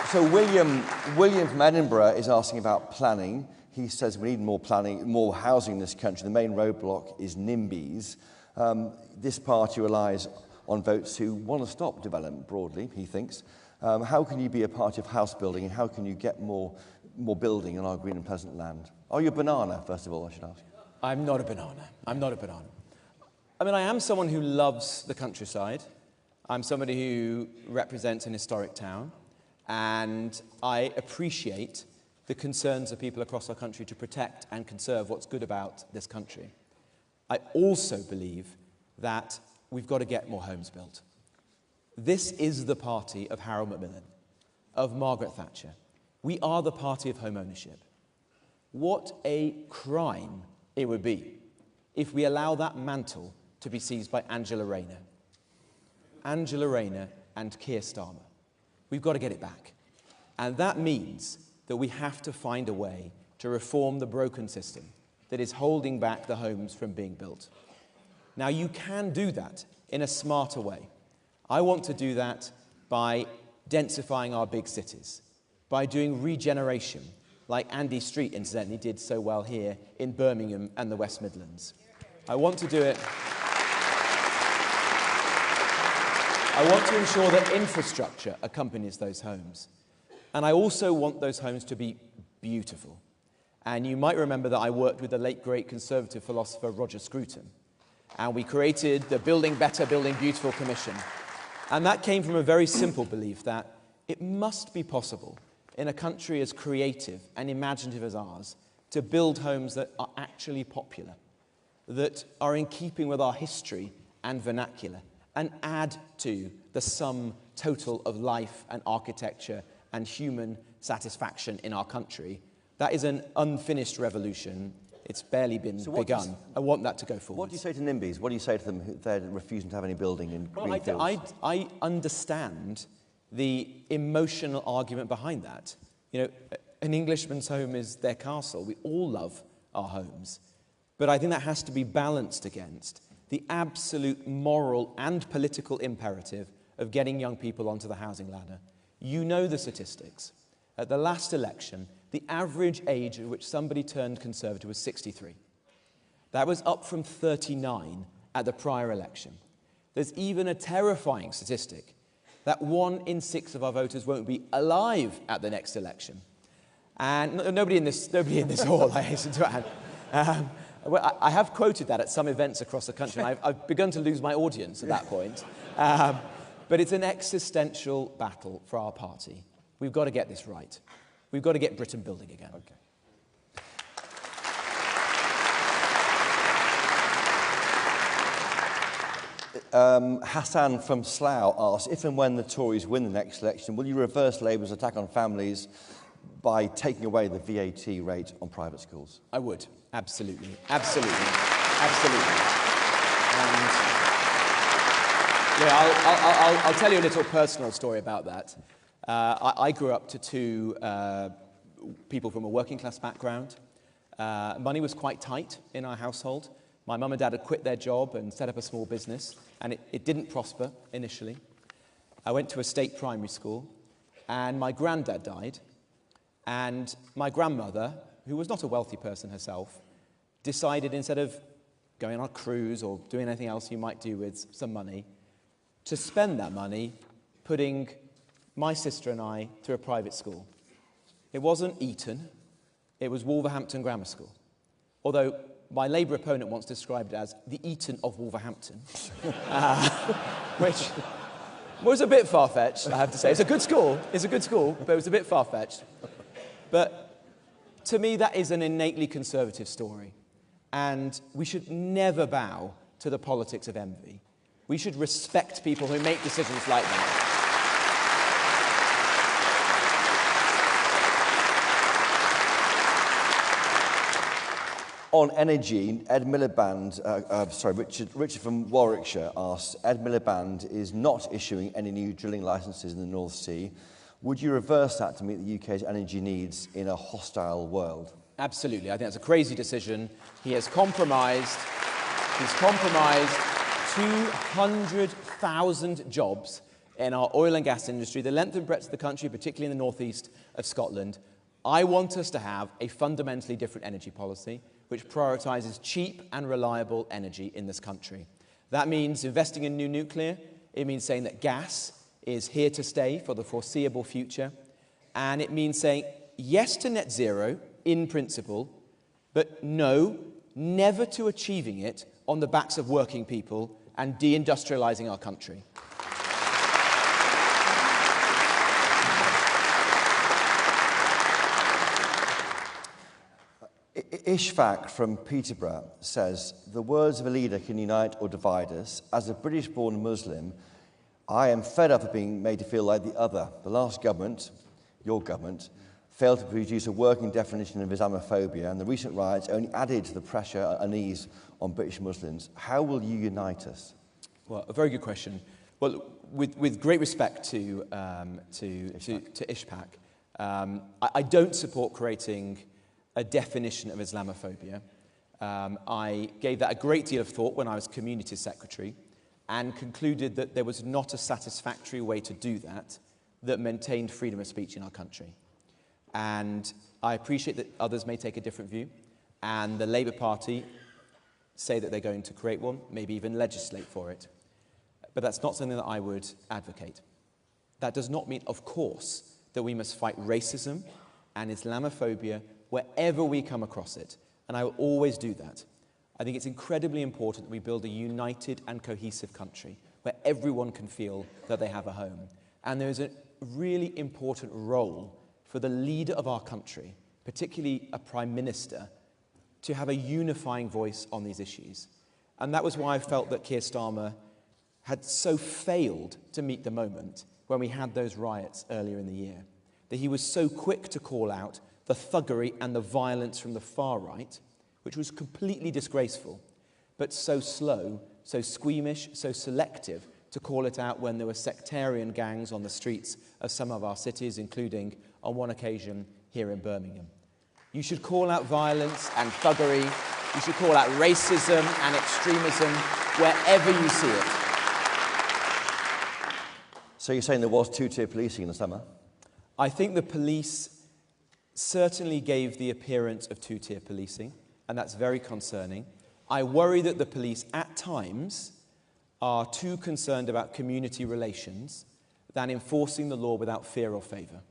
So William from Edinburgh is asking about planning. He says we need more planning, more housing in this country. The main roadblock is NIMBYs. This party relies on votes who want to stop development broadly, he thinks. How can you be a party of house building, and how can you get more building on our green and pleasant land? Are you a banana, first of all, I should ask? I'm not a banana. I'm not a banana. I mean, I am someone who loves the countryside. I'm somebody who represents an historic town, and I appreciate the concerns of people across our country to protect and conserve what's good about this country. I also believe that we've got to get more homes built. This is the party of Harold Macmillan, of Margaret Thatcher. We are the party of home ownership. What a crime it would be if we allow that mantle to be seized by Angela Rayner. Angela Rayner and Keir Starmer. We've got to get it back. And that means that we have to find a way to reform the broken system that is holding back the homes from being built. Now, you can do that in a smarter way. I want to do that by densifying our big cities, by doing regeneration, like Andy Street, incidentally, did so well here in Birmingham and the West Midlands. I want to do it. I want to ensure that infrastructure accompanies those homes. And I also want those homes to be beautiful. And you might remember that I worked with the late great conservative philosopher Roger Scruton. And we created the Building Better, Building Beautiful Commission. And that came from a very simple belief that it must be possible in a country as creative and imaginative as ours to build homes that are actually popular, that are in keeping with our history and vernacular, and add to the sum total of life and architecture and human satisfaction in our country. That is an unfinished revolution. It's barely been begun. I want that to go forward. What do you say to NIMBYs? What do you say to them if they're refusing to have any building in green fields? I understand the emotional argument behind that. You know, an Englishman's home is their castle. We all love our homes. But I think that has to be balanced against the absolute moral and political imperative of getting young people onto the housing ladder. You know the statistics. At the last election, the average age at which somebody turned Conservative was 63. That was up from 39 at the prior election. There's even a terrifying statistic that 1 in 6 of our voters won't be alive at the next election. And nobody in this hall, I hasten to add. I have quoted that at some events across the country, and I've begun to lose my audience at that point. But it's an existential battle for our party. We've got to get this right. We've got to get Britain building again. Okay. Hassan from Slough asks, if and when the Tories win the next election, will you reverse Labour's attack on families by taking away the VAT rate on private schools? I would, absolutely, absolutely, absolutely. And yeah, I'll tell you a little personal story about that. I grew up to two people from a working class background. Money was quite tight in our household. My mum and dad had quit their job and set up a small business, and it didn't prosper initially. I went to a state primary school, and my granddad died, and my grandmother, who was not a wealthy person herself, decided instead of going on a cruise or doing anything else you might do with some money, to spend that money putting my sister and I through a private school. It wasn't Eton, it was Wolverhampton Grammar School. Although my Labour opponent once described it as the Eton of Wolverhampton, which was a bit far-fetched, I have to say. It's a good school, but it was a bit far-fetched. But to me, that is an innately conservative story. And we should never bow to the politics of envy. We should respect people who make decisions like that. On energy, Richard from Warwickshire asks, Ed Miliband is not issuing any new drilling licences in the North Sea. Would you reverse that to meet the UK's energy needs in a hostile world? Absolutely. I think that's a crazy decision. He's compromised 200,000 jobs in our oil and gas industry, the length and breadth of the country, particularly in the northeast of Scotland. I want us to have a fundamentally different energy policy which prioritises cheap and reliable energy in this country. That means investing in new nuclear. It means saying that gas is here to stay for the foreseeable future. And it means saying yes to net zero in principle, but no, never to achieving it on the backs of working people and deindustrialising our country. Ishfaq from Peterborough says, the words of a leader can unite or divide us. As a British-born Muslim, I am fed up of being made to feel like the other. The last government, your government, failed to produce a working definition of Islamophobia, and the recent riots only added to the pressure and unease on British Muslims. How will you unite us? Well, a very good question. Well, with great respect to Ishpak, I don't support creating a definition of Islamophobia. I gave that a great deal of thought when I was Community Secretary and concluded that there was not a satisfactory way to do that that maintained freedom of speech in our country. And I appreciate that others may take a different view, and the Labour Party say that they're going to create one, maybe even legislate for it. But that's not something that I would advocate. That does not mean, of course, that we must fight racism and Islamophobia wherever we come across it, and I will always do that. I think it's incredibly important that we build a united and cohesive country where everyone can feel that they have a home. And there's a really important role for the leader of our country, particularly a Prime Minister, to have a unifying voice on these issues. And that was why I felt that Keir Starmer had so failed to meet the moment when we had those riots earlier in the year, that he was so quick to call out the thuggery and the violence from the far right, which was completely disgraceful, but so slow, so squeamish, so selective to call it out when there were sectarian gangs on the streets of some of our cities, including, on one occasion, here in Birmingham. You should call out violence and thuggery. You should call out racism and extremism wherever you see it. So you're saying there was two-tier policing in the summer? I think the police certainly gave the appearance of two-tier policing, and that's very concerning. I worry that the police, at times, are too concerned about community relations than enforcing the law without fear or favour.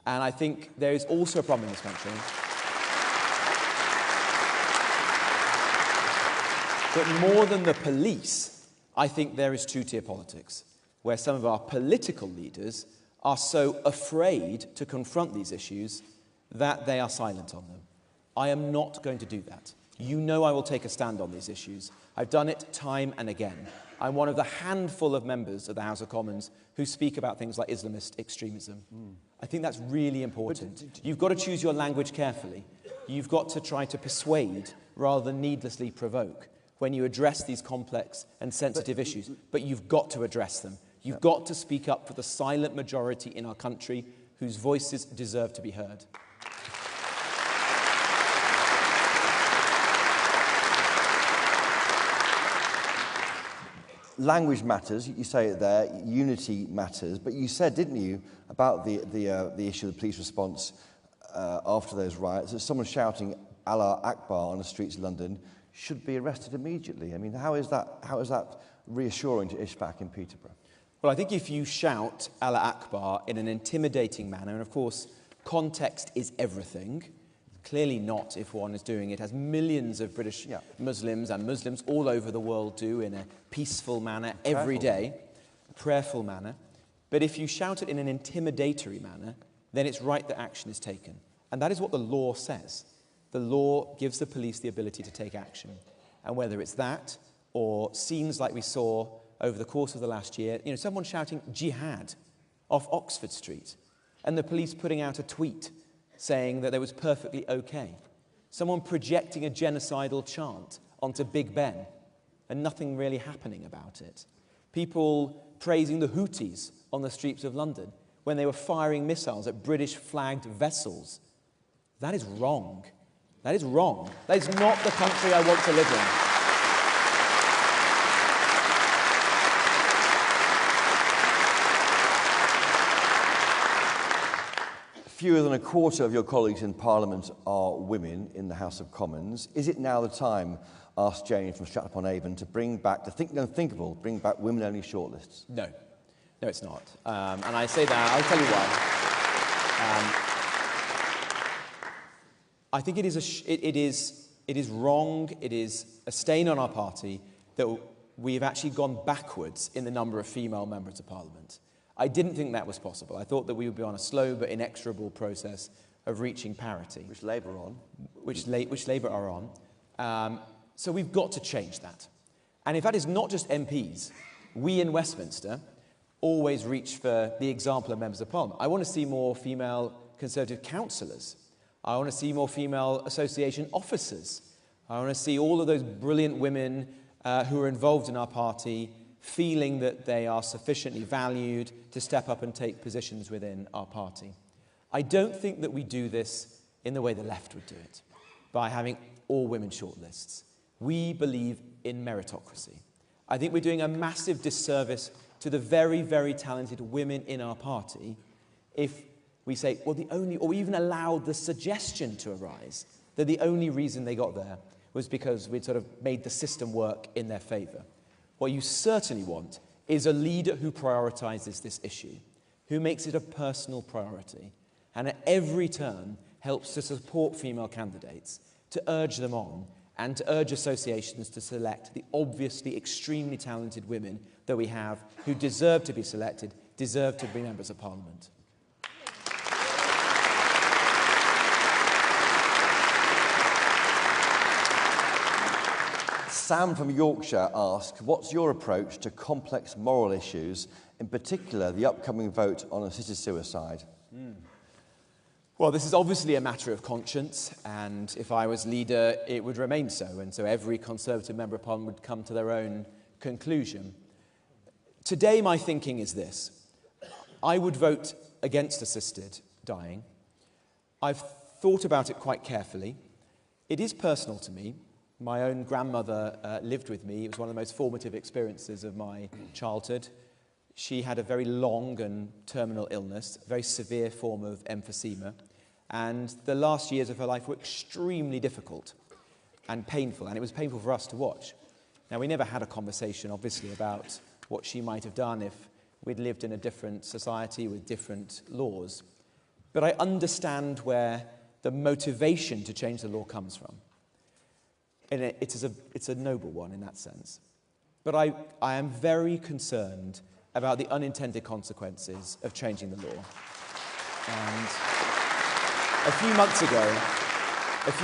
And I think there is also a problem in this country. But more than the police, I think there is two-tier politics, where some of our political leaders are so afraid to confront these issues that they are silent on them. I am not going to do that. You know I will take a stand on these issues. I've done it time and again. I'm one of the handful of members of the House of Commons who speak about things like Islamist extremism. I think that's really important. You've got to choose your language carefully. You've got to try to persuade rather than needlessly provoke when you address these complex and sensitive issues. But you've got to address them. You've got to speak up for the silent majority in our country whose voices deserve to be heard. Language matters, you say it there, unity matters, but you said, didn't you, about the issue of the police response after those riots, that someone shouting Allah Akbar on the streets of London should be arrested immediately. I mean, how is that reassuring to Ishpak in Peterborough? Well, I think if you shout Allah Akbar in an intimidating manner, and of course, context is everything, clearly not if one is doing it as millions of British Muslims and Muslims all over the world do in a peaceful manner every day, a prayerful manner. But if you shout it in an intimidatory manner, then it's right that action is taken. And that is what the law says. The law gives the police the ability to take action. And whether it's that or scenes like we saw over the course of the last year, someone shouting jihad off Oxford Street and the police putting out a tweet saying that it was perfectly okay. Someone projecting a genocidal chant onto Big Ben and nothing really happening about it. People praising the Houthis on the streets of London when they were firing missiles at British-flagged vessels. That is wrong. That is wrong. That is not the country I want to live in. Fewer than a quarter of your colleagues in Parliament are women in the House of Commons. Is it now the time, asked Jane from Stratford-upon-Avon, to bring back, to think the unthinkable, bring back women-only shortlists? No. No, it's not. And I say that, I'll tell you why. I think it is wrong, it is a stain on our party that we've actually gone backwards in the number of female members of Parliament. I didn't think that was possible. I thought that we would be on a slow but inexorable process of reaching parity. Which Labour are on. Which Labour are on. So we've got to change that. And in fact, it's not just MPs. We in Westminster always reach for the example of members of Parliament. I want to see more female Conservative councillors. I want to see more female association officers. I want to see all of those brilliant women who are involved in our party feeling that they are sufficiently valued to step up and take positions within our party. I don't think that we do this in the way the left would do it, by having all women shortlists. We believe in meritocracy. I think we're doing a massive disservice to the very, very talented women in our party if we say, well, or even allow the suggestion to arise that the only reason they got there was because we'd sort of made the system work in their favour. What you certainly want is a leader who prioritises this issue, who makes it a personal priority, and at every turn helps to support female candidates, to urge them on, and to urge associations to select the obviously extremely talented women that we have who deserve to be selected, deserve to be members of Parliament. Sam from Yorkshire asks, what's your approach to complex moral issues, in particular the upcoming vote on assisted suicide? Well, this is obviously a matter of conscience, and if I was leader, it would remain so, and so every Conservative member of Parliament would come to their own conclusion. Today, my thinking is this. I would vote against assisted dying. I've thought about it quite carefully. It is personal to me. My own grandmother lived with me. It was one of the most formative experiences of my childhood. She had a very long and terminal illness, a very severe form of emphysema, and the last years of her life were extremely difficult and painful, and it was painful for us to watch. Now, we never had a conversation, obviously, about what she might have done if we'd lived in a different society with different laws, but I understand where the motivation to change the law comes from. And it's a noble one in that sense. But I am very concerned about the unintended consequences of changing the law. And a few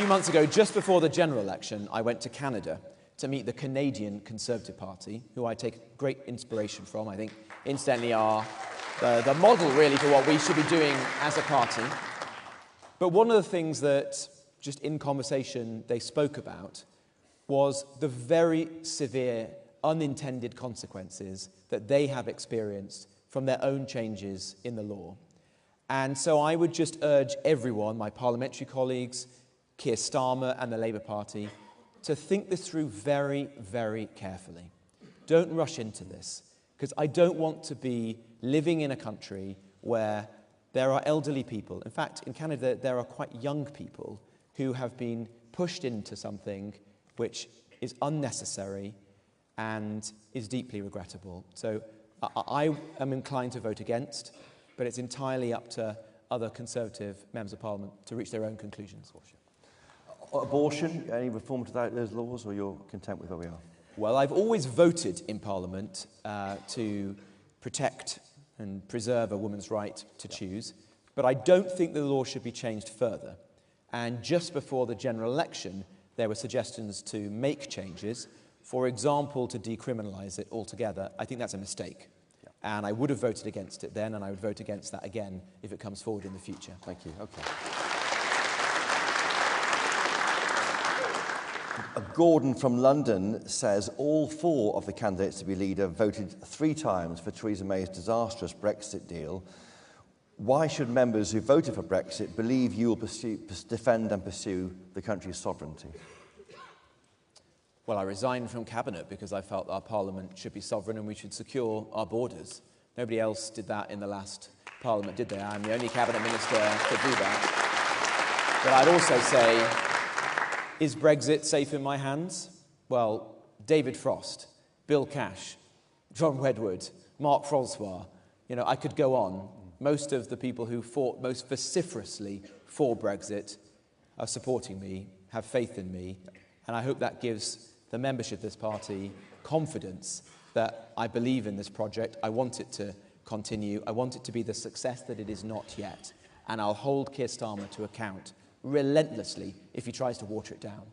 months ago, just before the general election, I went to Canada to meet the Canadian Conservative Party, who I take great inspiration from. I think, incidentally, are the model, really, for what we should be doing as a party. But one of the things that, just in conversation, they spoke about was the very severe unintended consequences that they have experienced from their own changes in the law. And so I would just urge everyone, my parliamentary colleagues, Keir Starmer and the Labour Party, to think this through very, very carefully. Don't rush into this, because I don't want to be living in a country where there are elderly people. In fact, in Canada, there are quite young people who have been pushed into something which is unnecessary and is deeply regrettable. So I am inclined to vote against, but it's entirely up to other Conservative members of Parliament to reach their own conclusions. Abortion, any reform to those laws, or you're content with where we are? Well, I've always voted in Parliament to protect and preserve a woman's right to choose, but I don't think the law should be changed further. And just before the general election, there were suggestions to make changes, for example, to decriminalise it altogether. I think that's a mistake. Yeah. And I would have voted against it then, and I would vote against that again if it comes forward in the future. Thank you. Okay. Gordon from London says all 4 of the candidates to be leader voted 3 times for Theresa May's disastrous Brexit deal. Why should members who voted for Brexit believe you will defend and pursue the country's sovereignty? Well, I resigned from Cabinet because I felt our Parliament should be sovereign and we should secure our borders. Nobody else did that in the last Parliament, did they? I'm the only Cabinet Minister to do that. But I'd also say, is Brexit safe in my hands? Well, David Frost, Bill Cash, John Wedgwood, Mark Francois, I could go on. Most of the people who fought most vociferously for Brexit are supporting me, have faith in me, and I hope that gives the membership of this party confidence that I believe in this project. I want it to continue. I want it to be the success that it is not yet. And I'll hold Keir Starmer to account relentlessly if he tries to water it down.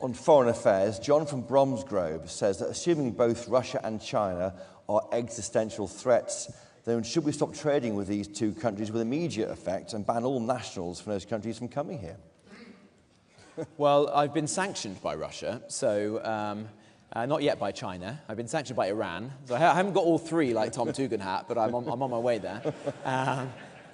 On foreign affairs, John from Bromsgrove says that assuming both Russia and China are existential threats, then should we stop trading with these two countries with immediate effect and ban all nationals from those countries from coming here? Well, I've been sanctioned by Russia, so not yet by China. I've been sanctioned by Iran. So I haven't got all three like Tom Tugendhat, but I'm on my way there.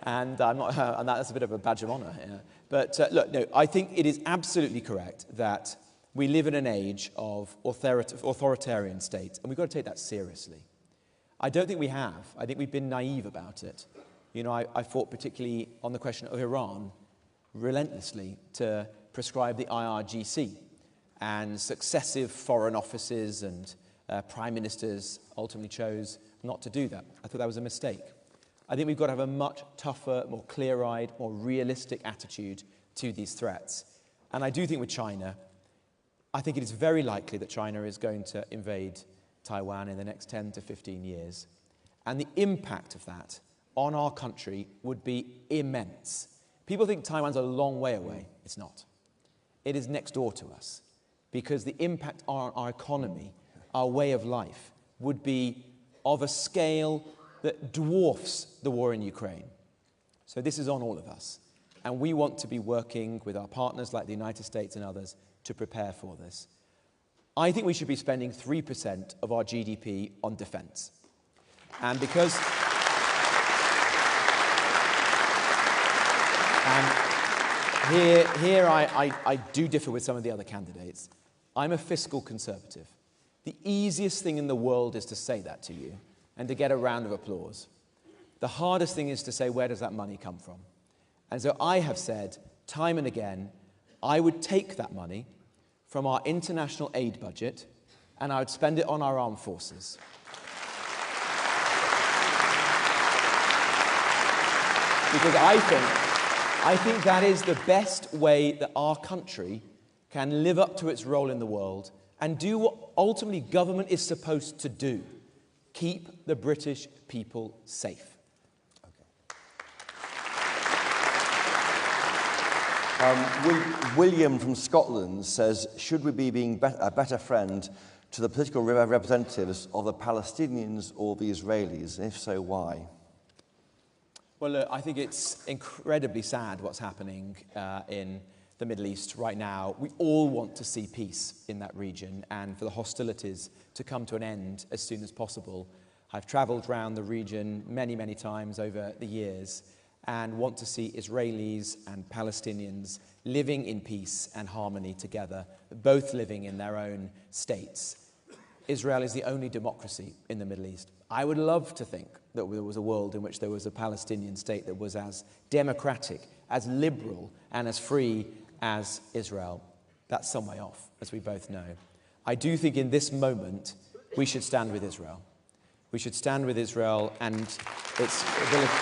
And that's a bit of a badge of honor. Yeah. But look, no, I think it is absolutely correct that we live in an age of authoritarian states, and we've got to take that seriously. I don't think we have. I think we've been naive about it. You know, I fought particularly on the question of Iran relentlessly to prescribe the IRGC, and successive foreign offices and prime ministers ultimately chose not to do that. I thought that was a mistake. I think we've got to have a much tougher, more clear-eyed, more realistic attitude to these threats. And I do think with China, I think it is very likely that China is going to invade Taiwan in the next 10 to 15 years. And the impact of that on our country would be immense. People think Taiwan's a long way away. It's not. It is next door to us, because the impact on our economy, our way of life, would be of a scale that dwarfs the war in Ukraine. So this is on all of us. And we want to be working with our partners like the United States and others to prepare for this. I think we should be spending 3% of our GDP on defense. And because... Here I do differ with some of the other candidates. I'm a fiscal conservative. The easiest thing in the world is to say that to you and to get a round of applause. The hardest thing is to say, where does that money come from? And so I have said time and again, I would take that money from our international aid budget and I would spend it on our armed forces. Because I think that is the best way that our country can live up to its role in the world and do what ultimately government is supposed to do: keep the British people safe. William from Scotland says, should we be being a better friend to the political representatives of the Palestinians or the Israelis? And if so, why? Well, look, I think it's incredibly sad what's happening in the Middle East right now. We all want to see peace in that region and for the hostilities to come to an end as soon as possible. I've travelled around the region many, many times over the years and want to see Israelis and Palestinians living in peace and harmony together, both living in their own states. Israel is the only democracy in the Middle East. I would love to think that there was a world in which there was a Palestinian state that was as democratic, as liberal, and as free as Israel. That's some way off, as we both know. I do think in this moment, we should stand with Israel. We should stand with Israel and its ability...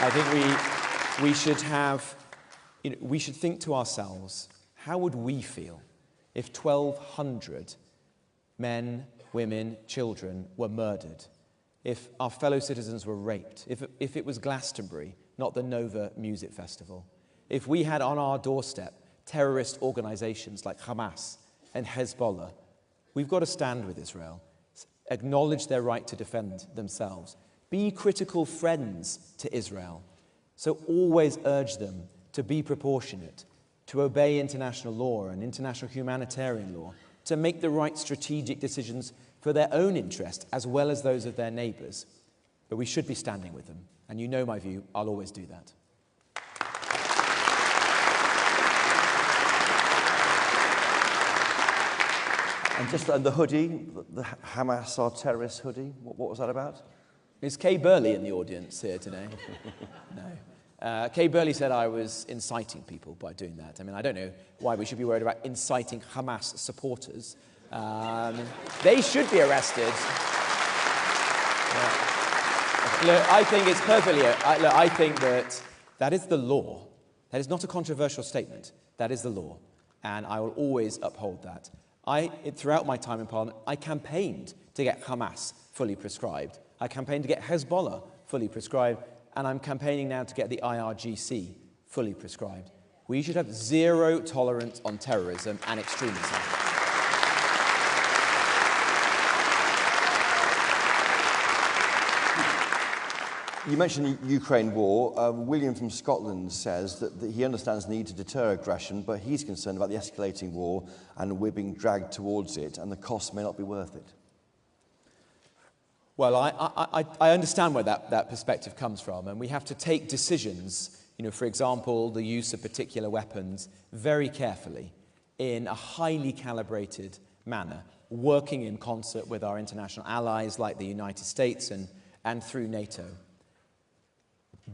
I think we should have... we should think to ourselves, how would we feel if 1,200 men, women, children were murdered, if our fellow citizens were raped, if it was Glastonbury, not the Nova Music Festival, if we had on our doorstep terrorist organizations like Hamas and Hezbollah? We've got to stand with Israel, acknowledge their right to defend themselves, be critical friends to Israel. So always urge them to be proportionate, to obey international law and international humanitarian law, to make the right strategic decisions for their own interest as well as those of their neighbours. But we should be standing with them. And you know my view, I'll always do that. And just the hoodie, the Hamas or terrorist hoodie, what was that about? Is Kay Burley in the audience here today? No. Kay Burley said I was inciting people by doing that. I mean, I don't know why we should be worried about inciting Hamas supporters. They should be arrested. Look, I think it's perfectly... I think that is the law. That is not a controversial statement. That is the law. And I will always uphold that. Throughout my time in Parliament, I campaigned to get Hamas fully prescribed. I campaigned to get Hezbollah fully prescribed. and I'm campaigning now to get the IRGC fully prescribed. We should have zero tolerance on terrorism and extremism. You mentioned the Ukraine war. William from Scotland says that he understands the need to deter aggression, but he's concerned about the escalating war and we're being dragged towards it, and the cost may not be worth it. Well, I understand where that perspective comes from, and we have to take decisions, for example, the use of particular weapons, very carefully, in a highly calibrated manner, working in concert with our international allies like the United States and through NATO.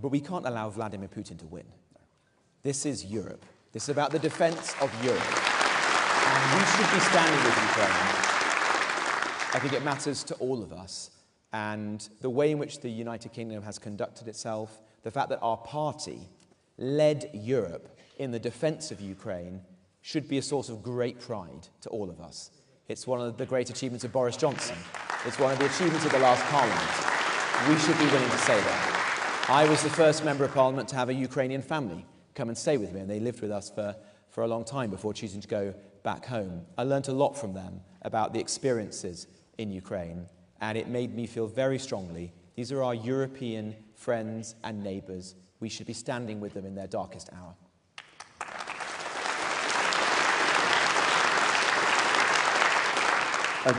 But we can't allow Vladimir Putin to win. This is Europe. This is about the defense of Europe. And we should be standing with Ukraine. I think it matters to all of us. And the way in which the United Kingdom has conducted itself, the fact that our party led Europe in the defense of Ukraine should be a source of great pride to all of us. It's one of the great achievements of Boris Johnson. It's one of the achievements of the last Parliament. We should be willing to say that. I was the first member of Parliament to have a Ukrainian family come and stay with me, and they lived with us for a long time before choosing to go back home. I learnt a lot from them about the experiences in Ukraine, and it made me feel very strongly these are our European friends and neighbours. We should be standing with them in their darkest hour.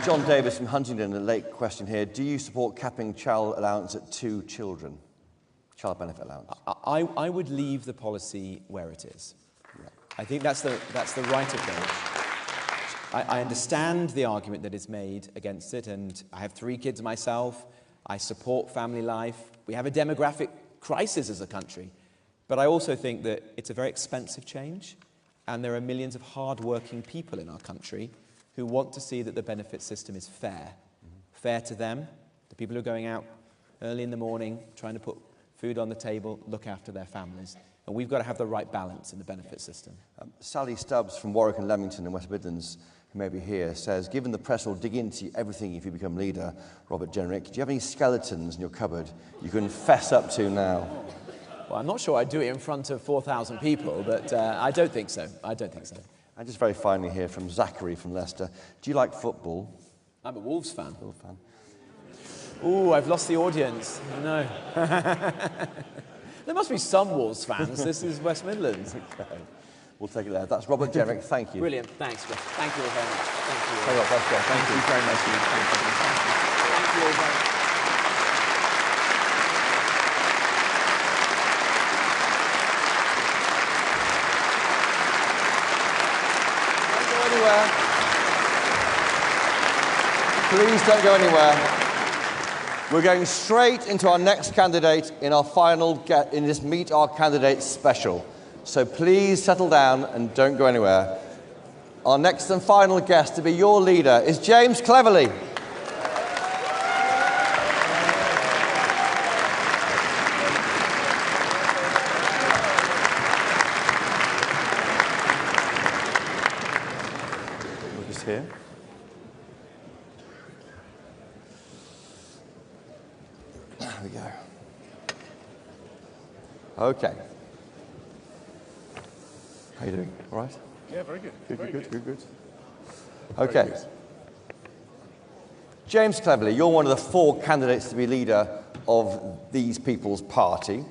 John Davis from Huntingdon, a late question here. Do you support capping child allowance at 2 children? Child benefit allowance. I would leave the policy where it is. Yeah. I think that's the right approach. I understand the argument that is made against it, and I have 3 kids myself. I support family life. We have a demographic crisis as a country. But I also think that it's a very expensive change, and there are millions of hard-working people in our country who want to see that the benefit system is fair. Fair to them, the people who are going out early in the morning, trying to put food on the table, look after their families. And we've got to have the right balance in the benefit system. Sally Stubbs from Warwick and Leamington in West Midlands, who may be here, says, given the press will dig into everything if you become leader, Robert Jenrick, do you have any skeletons in your cupboard you can fess up to now? Well, I'm not sure I'd do it in front of 4,000 people, but I don't think so. I don't think so. And just very finally here from Zachary from Leicester, do you like football? I'm a Wolves fan. Wolves fan. Ooh, I've lost the audience. No. There must be some Wolves fans. This is West Midlands. Okay. We'll take it there. That's Robert Jenrick. Thank you. Brilliant. Thanks, Jeff. Thank you all very much. Thank you. Thank you very much. Thank you all very much. Please don't go anywhere. We're going straight into our next candidate in our final in this Meet Our Candidates special. So please settle down and don't go anywhere. Our next and final guest to be your leader is James Cleverly. We're just here. There we go. Okay. How are you doing? All right? Yeah, very good. Good. Okay. James Cleverly, you're one of the 4 candidates to be leader of these People's Party.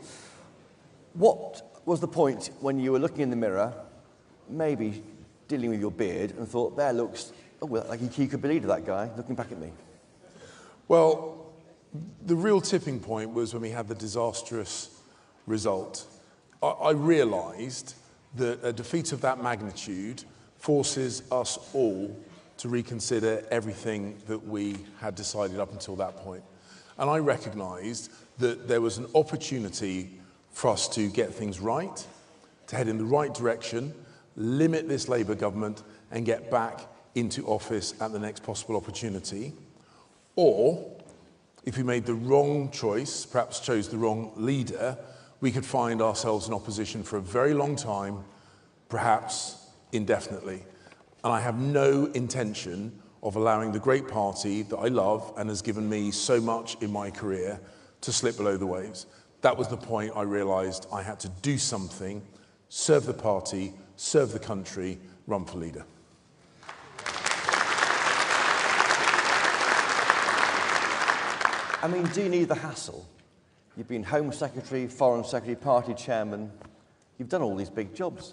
What was the point when you were looking in the mirror, maybe dealing with your beard, and thought, there looks, like he could be leader, that guy, looking back at me? Well, the real tipping point was when we had the disastrous result. I realised that a defeat of that magnitude forces us all to reconsider everything that we had decided up until that point. And I recognised that there was an opportunity for us to get things right, to head in the right direction, limit this Labour government and get back into office at the next possible opportunity. Or, if we made the wrong choice, perhaps chose the wrong leader, we could find ourselves in opposition for a very long time, perhaps indefinitely. And I have no intention of allowing the great party that I love and has given me so much in my career to slip below the waves. that was the point I realised I had to do something, serve the party, serve the country, run for leader. I mean, do you need the hassle? You've been Home Secretary, Foreign Secretary, party chairman. You've done all these big jobs.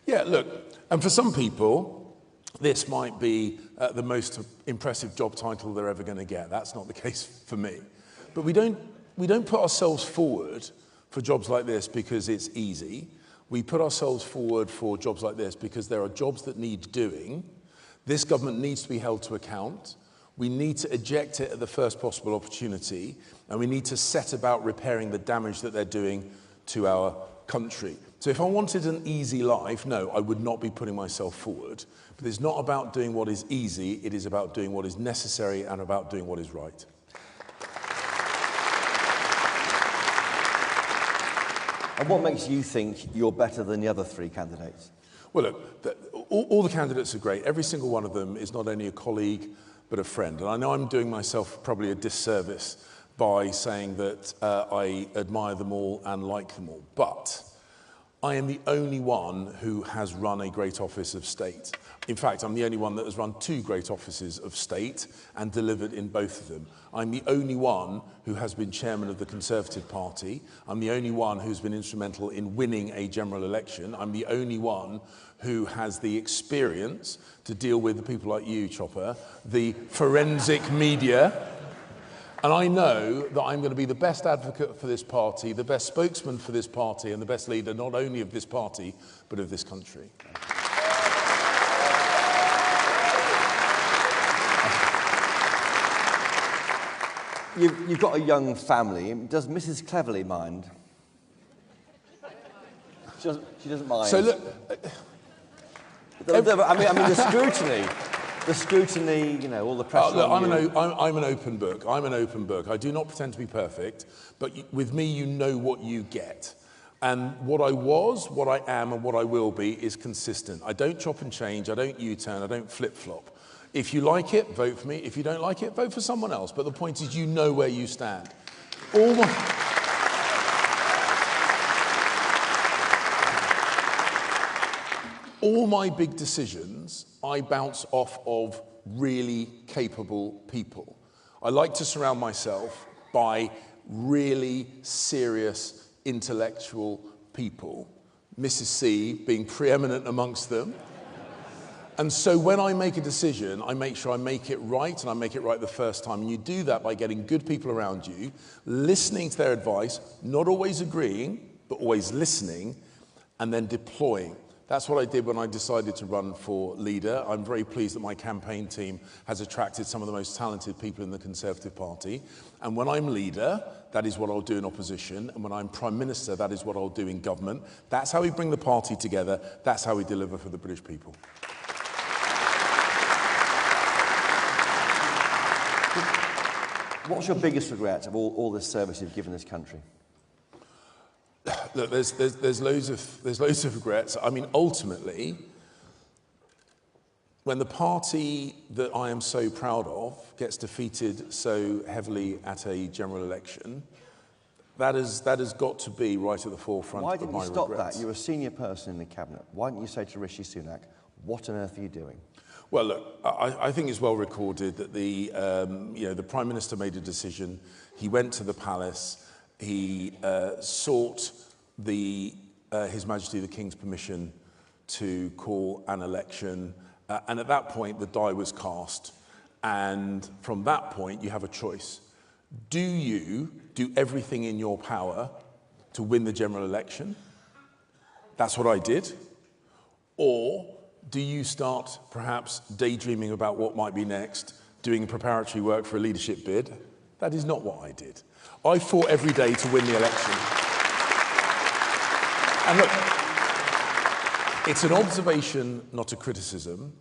Yeah, look, and for some people, this might be the most impressive job title they're ever going to get. That's not the case for me. But we don't put ourselves forward for jobs like this because it's easy. We put ourselves forward for jobs like this because there are jobs that need doing. This government needs to be held to account. We need to eject it at the first possible opportunity, and we need to set about repairing the damage that they're doing to our country. So if I wanted an easy life, no, I would not be putting myself forward. But it's not about doing what is easy, it is about doing what is necessary and about doing what is right. And what makes you think you're better than the other three candidates? Well, look, all the candidates are great. Every single one of them is not only a colleague, but a friend. And I know I'm doing myself probably a disservice by saying that I admire them all and like them all. But I am the only one who has run a great office of state. In fact, I'm the only one that has run 2 great offices of state and delivered in both of them. I'm the only one who has been chairman of the Conservative Party. I'm the only one who's been instrumental in winning a general election. I'm the only one who has the experience to deal with the people like you, Chopper, the forensic media. And I know that I'm going to be the best advocate for this party, the best spokesman for this party, and the best leader not only of this party, but of this country. You've got a young family. Does Mrs. Cleverly mind? She doesn't mind. So look, I mean the scrutiny, you know, all the pressure look, on you. I'm an open book. I'm an open book. I do not pretend to be perfect, but with me, you know what you get. And what I was, what I am, and what I will be is consistent. I don't chop and change. I don't U-turn. I don't flip-flop. If you like it, vote for me. If you don't like it, vote for someone else. But the point is, you know where you stand. All my big decisions, I bounce off of really capable people. I like to surround myself by really serious intellectual people, Mrs. C being preeminent amongst them. And so when I make a decision, I make sure I make it right, and I make it right the first time. And you do that by getting good people around you, listening to their advice, not always agreeing, but always listening, and then deploying. That's what I did when I decided to run for leader. I'm very pleased that my campaign team has attracted some of the most talented people in the Conservative Party. And when I'm leader, that is what I'll do in opposition. And when I'm Prime Minister, that is what I'll do in government. That's how we bring the party together. That's how we deliver for the British people. What's your biggest regret of all this service you've given this country? Look, there's loads of regrets. I mean, ultimately, when the party that I am so proud of gets defeated so heavily at a general election, that has got to be right at the forefront of my regrets. Why didn't you stop that? You're a senior person in the cabinet. Why didn't you say to Rishi Sunak, what on earth are you doing? Well, look, I think it's well recorded that the Prime Minister made a decision. He went to the palace. He sought His Majesty the King's permission to call an election. And at that point, the die was cast. And from that point, you have a choice. Do you do everything in your power to win the general election? That's what I did. Or do you start perhaps daydreaming about what might be next, doing preparatory work for a leadership bid? That is not what I did. I fought every day to win the election. And look, it's an observation, not a criticism,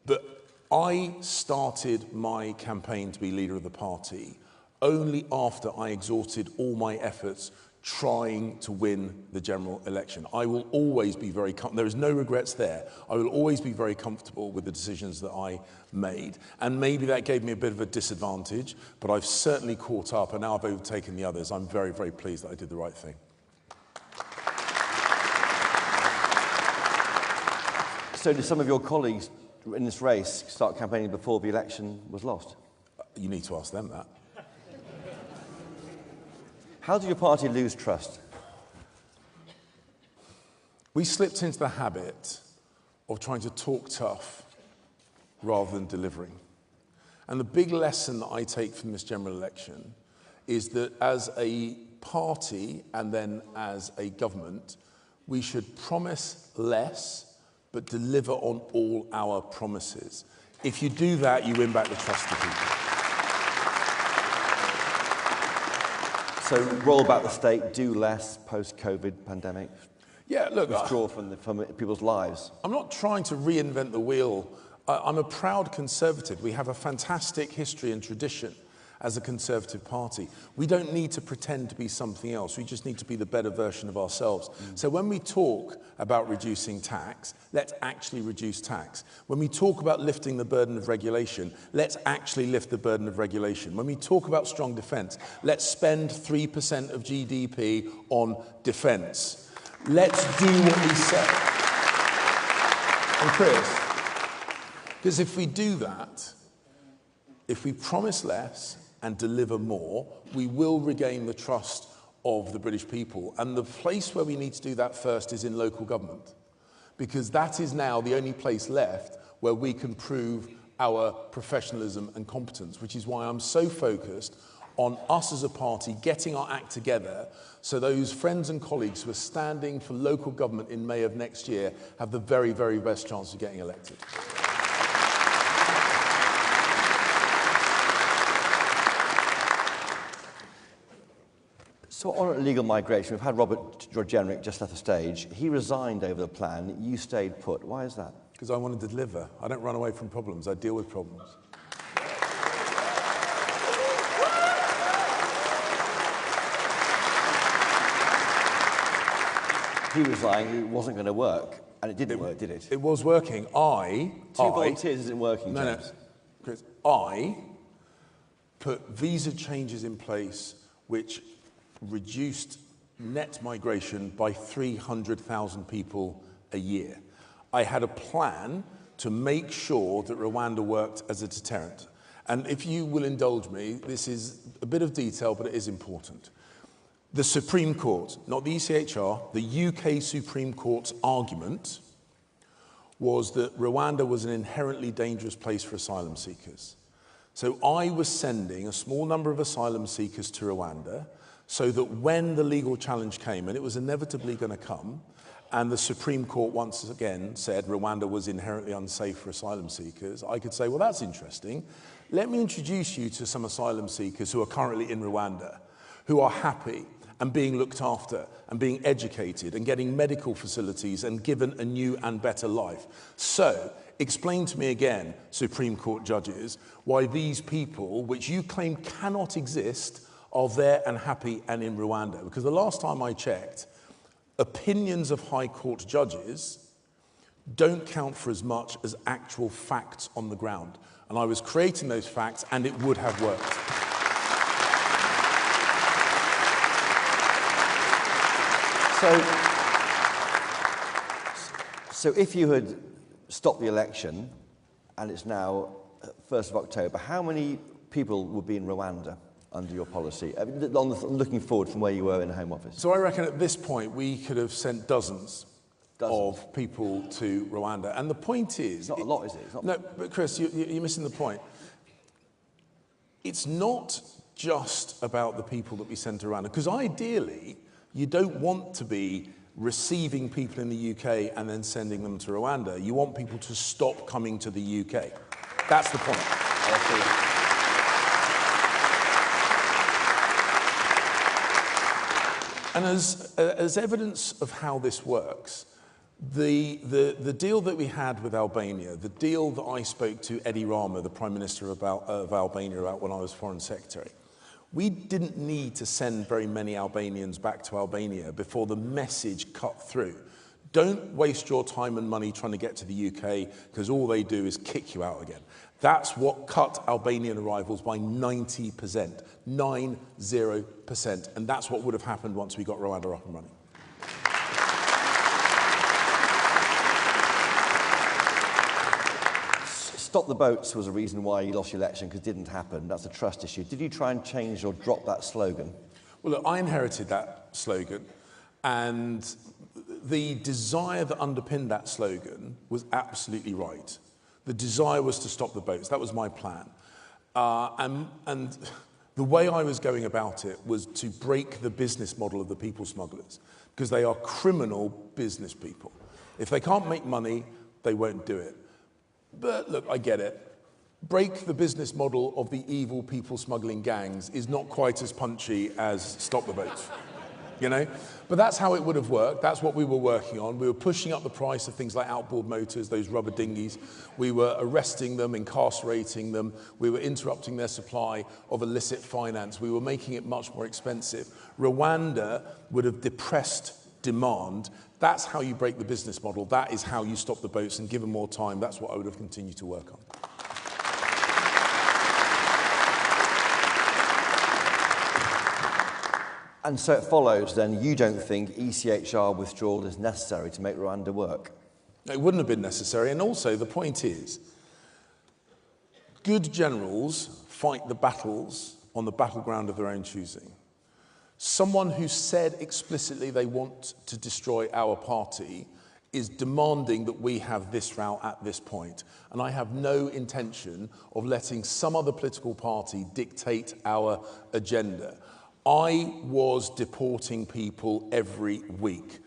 but I started my campaign to be leader of the party only after I exhausted all my efforts trying to win the general election. I will always be very there is no regrets there. I will always be very comfortable with the decisions that I made. And maybe that gave me a bit of a disadvantage, but I've certainly caught up, and now I've overtaken the others. I'm very, very pleased that I did the right thing. So did some of your colleagues in this race start campaigning before the election was lost? You need to ask them that. How did your party lose trust? We slipped into the habit of trying to talk tough rather than delivering. And the big lesson that I take from this general election is that as a party and then as a government, we should promise less but deliver on all our promises. If you do that, you win back the trust of people. So roll back the state, do less post-COVID pandemic? Yeah, look, withdraw from people's lives? I'm not trying to reinvent the wheel. I'm a proud Conservative. We have a fantastic history and tradition as a Conservative party. We don't need to pretend to be something else. We just need to be the better version of ourselves. So when we talk about reducing tax, let's actually reduce tax. When we talk about lifting the burden of regulation, let's actually lift the burden of regulation. When we talk about strong defence, let's spend 3% of GDP on defence. Let's do what we say. And Chris, because if we do that, if we promise less and deliver more, we will regain the trust of the British people. And the place where we need to do that first is in local government, because that is now the only place left where we can prove our professionalism and competence, which is why I'm so focused on us as a party getting our act together so those friends and colleagues who are standing for local government in May of next year have the very, very best chance of getting elected. So on illegal migration, we've had Robert Jenrick just left the stage. He resigned over the plan. You stayed put. Why is that? Because I want to deliver. I don't run away from problems. I deal with problems. He resigned. It wasn't going to work. And it didn't work, did it? It was working. Two volunteers isn't working, no, James. No, Chris, I put visa changes in place which reduced net migration by 300,000 people a year. I had a plan to make sure that Rwanda worked as a deterrent. And if you will indulge me, this is a bit of detail, but it is important. The Supreme Court, not the ECHR, the UK Supreme Court's argument was that Rwanda was an inherently dangerous place for asylum seekers. So I was sending a small number of asylum seekers to Rwanda so that when the legal challenge came, and it was inevitably going to come, and the Supreme Court once again said Rwanda was inherently unsafe for asylum seekers, I could say, well, that's interesting. Let me introduce you to some asylum seekers who are currently in Rwanda, who are happy and being looked after and being educated and getting medical facilities and given a new and better life. So, explain to me again, Supreme Court judges, why these people, which you claim cannot exist, are there and happy and in Rwanda. Because the last time I checked, opinions of High Court judges don't count for as much as actual facts on the ground. And I was creating those facts, and it would have worked. So if you had stopped the election, and it's now 1st of October, how many people would be in Rwanda under your policy, looking forward from where you were in the Home Office? So I reckon at this point we could have sent dozens of people to Rwanda. And the point is... It's not a lot, is it? It's not... No, but Chris, you're missing the point. It's not just about the people that we send to Rwanda, because ideally you don't want to be receiving people in the UK and then sending them to Rwanda. You want people to stop coming to the UK. That's the point. And as evidence of how this works, the deal that we had with Albania, the deal that I spoke to Edi Rama, the Prime Minister of Albania, about when I was Foreign Secretary, We didn't need to send very many Albanians back to Albania before the message cut through. Don't waste your time and money trying to get to the UK, because all they do is kick you out again. That's what cut Albanian arrivals by 90%, 90%, and that's what would have happened once we got Rwanda up and running. Stop the boats was a reason why you lost your election, because it didn't happen. That's a trust issue. Did you try and change or drop that slogan? Well, look, I inherited that slogan, and the desire that underpinned that slogan was absolutely right. The desire was to stop the boats. That was my plan. And the way I was going about it was to break the business model of the people smugglers, because they are criminal business people. If they can't make money, they won't do it. But look, I get it. Break the business model of the evil people smuggling gangs is not quite as punchy as stop the boats, you know? But that's how it would have worked. That's what we were working on. We were pushing up the price of things like outboard motors, those rubber dinghies. We were arresting them, incarcerating them. We were interrupting their supply of illicit finance. We were making it much more expensive. Rwanda would have depressed demand. That's how you break the business model. That is how you stop the boats and give them more time. That's what I would have continued to work on. And so it follows, then, you don't think ECHR withdrawal is necessary to make Rwanda work? It wouldn't have been necessary. And also, the point is, good generals fight the battles on the battleground of their own choosing. Someone who said explicitly they want to destroy our party is demanding that we have this route at this point. And I have no intention of letting some other political party dictate our agenda. I was deporting people every week.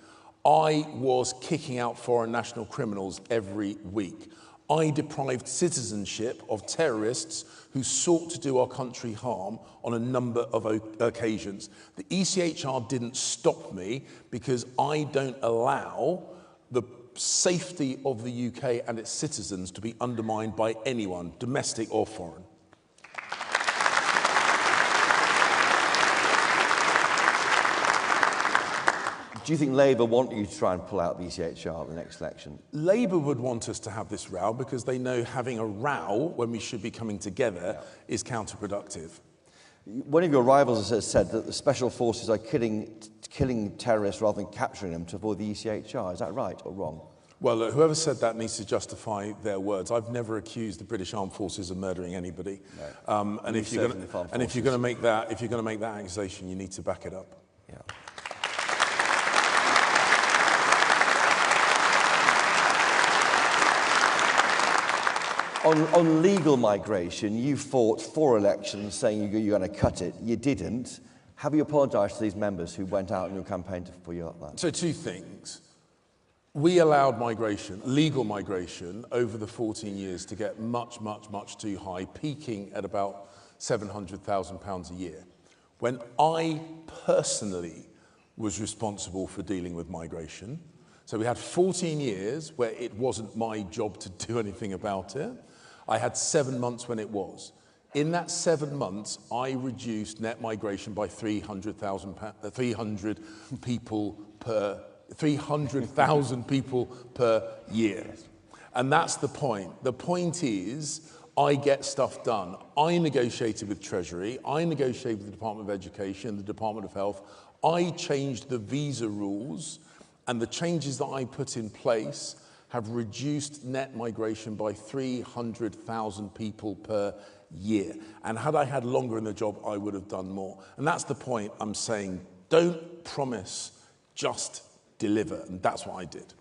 I was kicking out foreign national criminals every week. I deprived citizenship of terrorists who sought to do our country harm on a number of occasions. The ECHR didn't stop me because I don't allow the safety of the UK and its citizens to be undermined by anyone, domestic or foreign. Do you think Labour want you to try and pull out the ECHR at the next election? Labour would want us to have this row because they know having a row when we should be coming together is counterproductive. One of your rivals has said that the special forces are killing terrorists rather than capturing them to avoid the ECHR. Is that right or wrong? Well, look, whoever said that needs to justify their words. I've never accused the British Armed Forces of murdering anybody. No. And if you're going to make that accusation, you need to back it up. Yeah. On legal migration, you fought 4 elections saying you're going to cut it. You didn't. Have you apologised to these members who went out in your campaign to pull you up that? So 2 things. We allowed migration, legal migration, over the 14 years to get much, much, much too high, peaking at about £700,000 a year. When I personally was responsible for dealing with migration, so we had 14 years where it wasn't my job to do anything about it. I had 7 months when it was. In that 7 months, I reduced net migration by 300,000 people per year. And that's the point. The point is, I get stuff done. I negotiated with Treasury. I negotiated with the Department of Education, the Department of Health. I changed the visa rules, and the changes that I put in place have reduced net migration by 300,000 people per year. And had I had longer in the job, I would have done more. And that's the point I'm saying. Don't promise, just deliver. And that's what I did.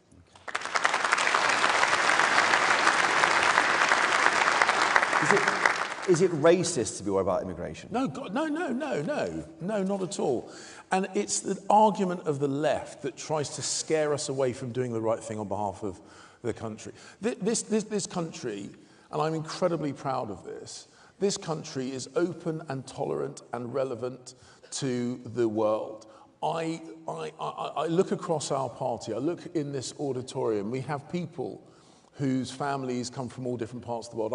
Is it racist to be worried about immigration? No, God, no, not at all. And it's the argument of the left that tries to scare us away from doing the right thing on behalf of the country. This country, and I'm incredibly proud of this country is open and tolerant and relevant to the world. I look across our party, I look in this auditorium, we have people whose families come from all different parts of the world.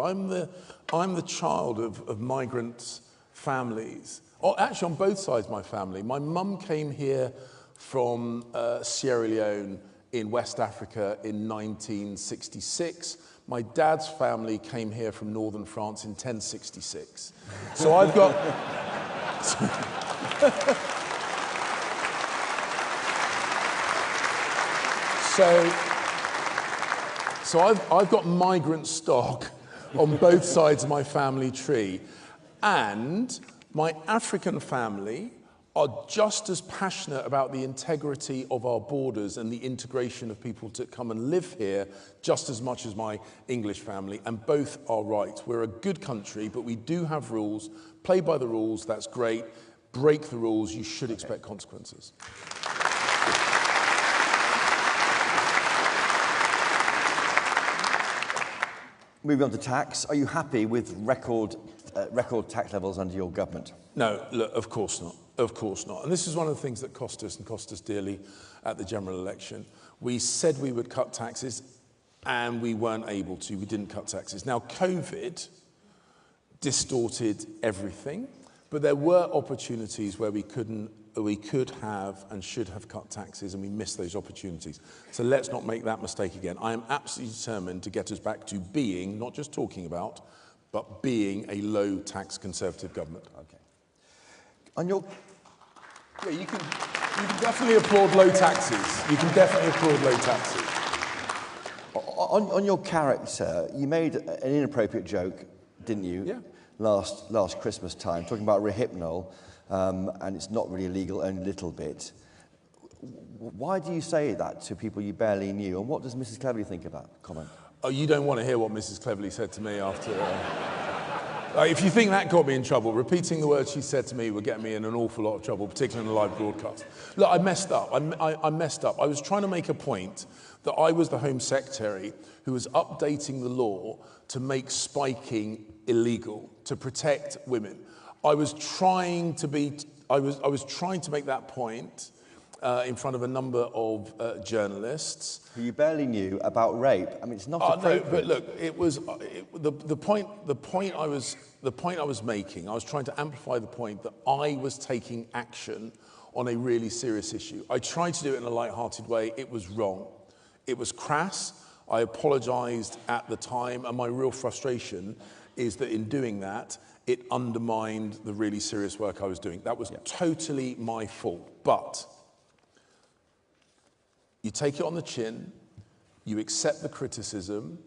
I'm the child of migrant families. Oh, actually, on both sides of my family. My mum came here from Sierra Leone in West Africa in 1966. My dad's family came here from northern France in 1066. So I've got... So I've got migrant stock on both sides of my family tree. And my African family are just as passionate about the integrity of our borders and the integration of people to come and live here just as much as my English family, and both are right. We're a good country, but we do have rules. Play by the rules, that's great. Break the rules, you should expect consequences. Moving on to tax, are you happy with record tax levels under your government? No, look, of course not. Of course not. And this is one of the things that cost us dearly at the general election. We said we would cut taxes, and we weren't able to. We didn't cut taxes. Now, COVID distorted everything, but there were opportunities where we could have and should have cut taxes, and we missed those opportunities. So let's not make that mistake again. I am absolutely determined to get us back to being, not just talking about, but being a low-tax Conservative government. Okay. On your... Yeah, you can definitely applaud low taxes. You can definitely applaud low taxes. On your character, you made an inappropriate joke, didn't you? Yeah. Last Christmas time, talking about Rohypnol, and it's not really illegal, only a little bit. Why do you say that to people you barely knew, and what does Mrs. Cleverly think of that comment? Oh, you don't want to hear what Mrs. Cleverly said to me after... if you think that got me in trouble, repeating the words she said to me would get me in an awful lot of trouble, particularly in a live broadcast. Look, I messed up. I messed up. I was trying to make a point that I was the Home Secretary who was updating the law to make spiking illegal, to protect women. I was trying to make that point in front of a number of journalists. Who you barely knew about rape. I mean, it's not appropriate. No, but look, it was the point I was making. I was trying to amplify the point that I was taking action on a really serious issue. I tried to do it in a light-hearted way. It was wrong. It was crass. I apologised at the time, and my real frustration is that in doing that, it undermined the really serious work I was doing. That was totally my fault. But you take it on the chin, you accept the criticism,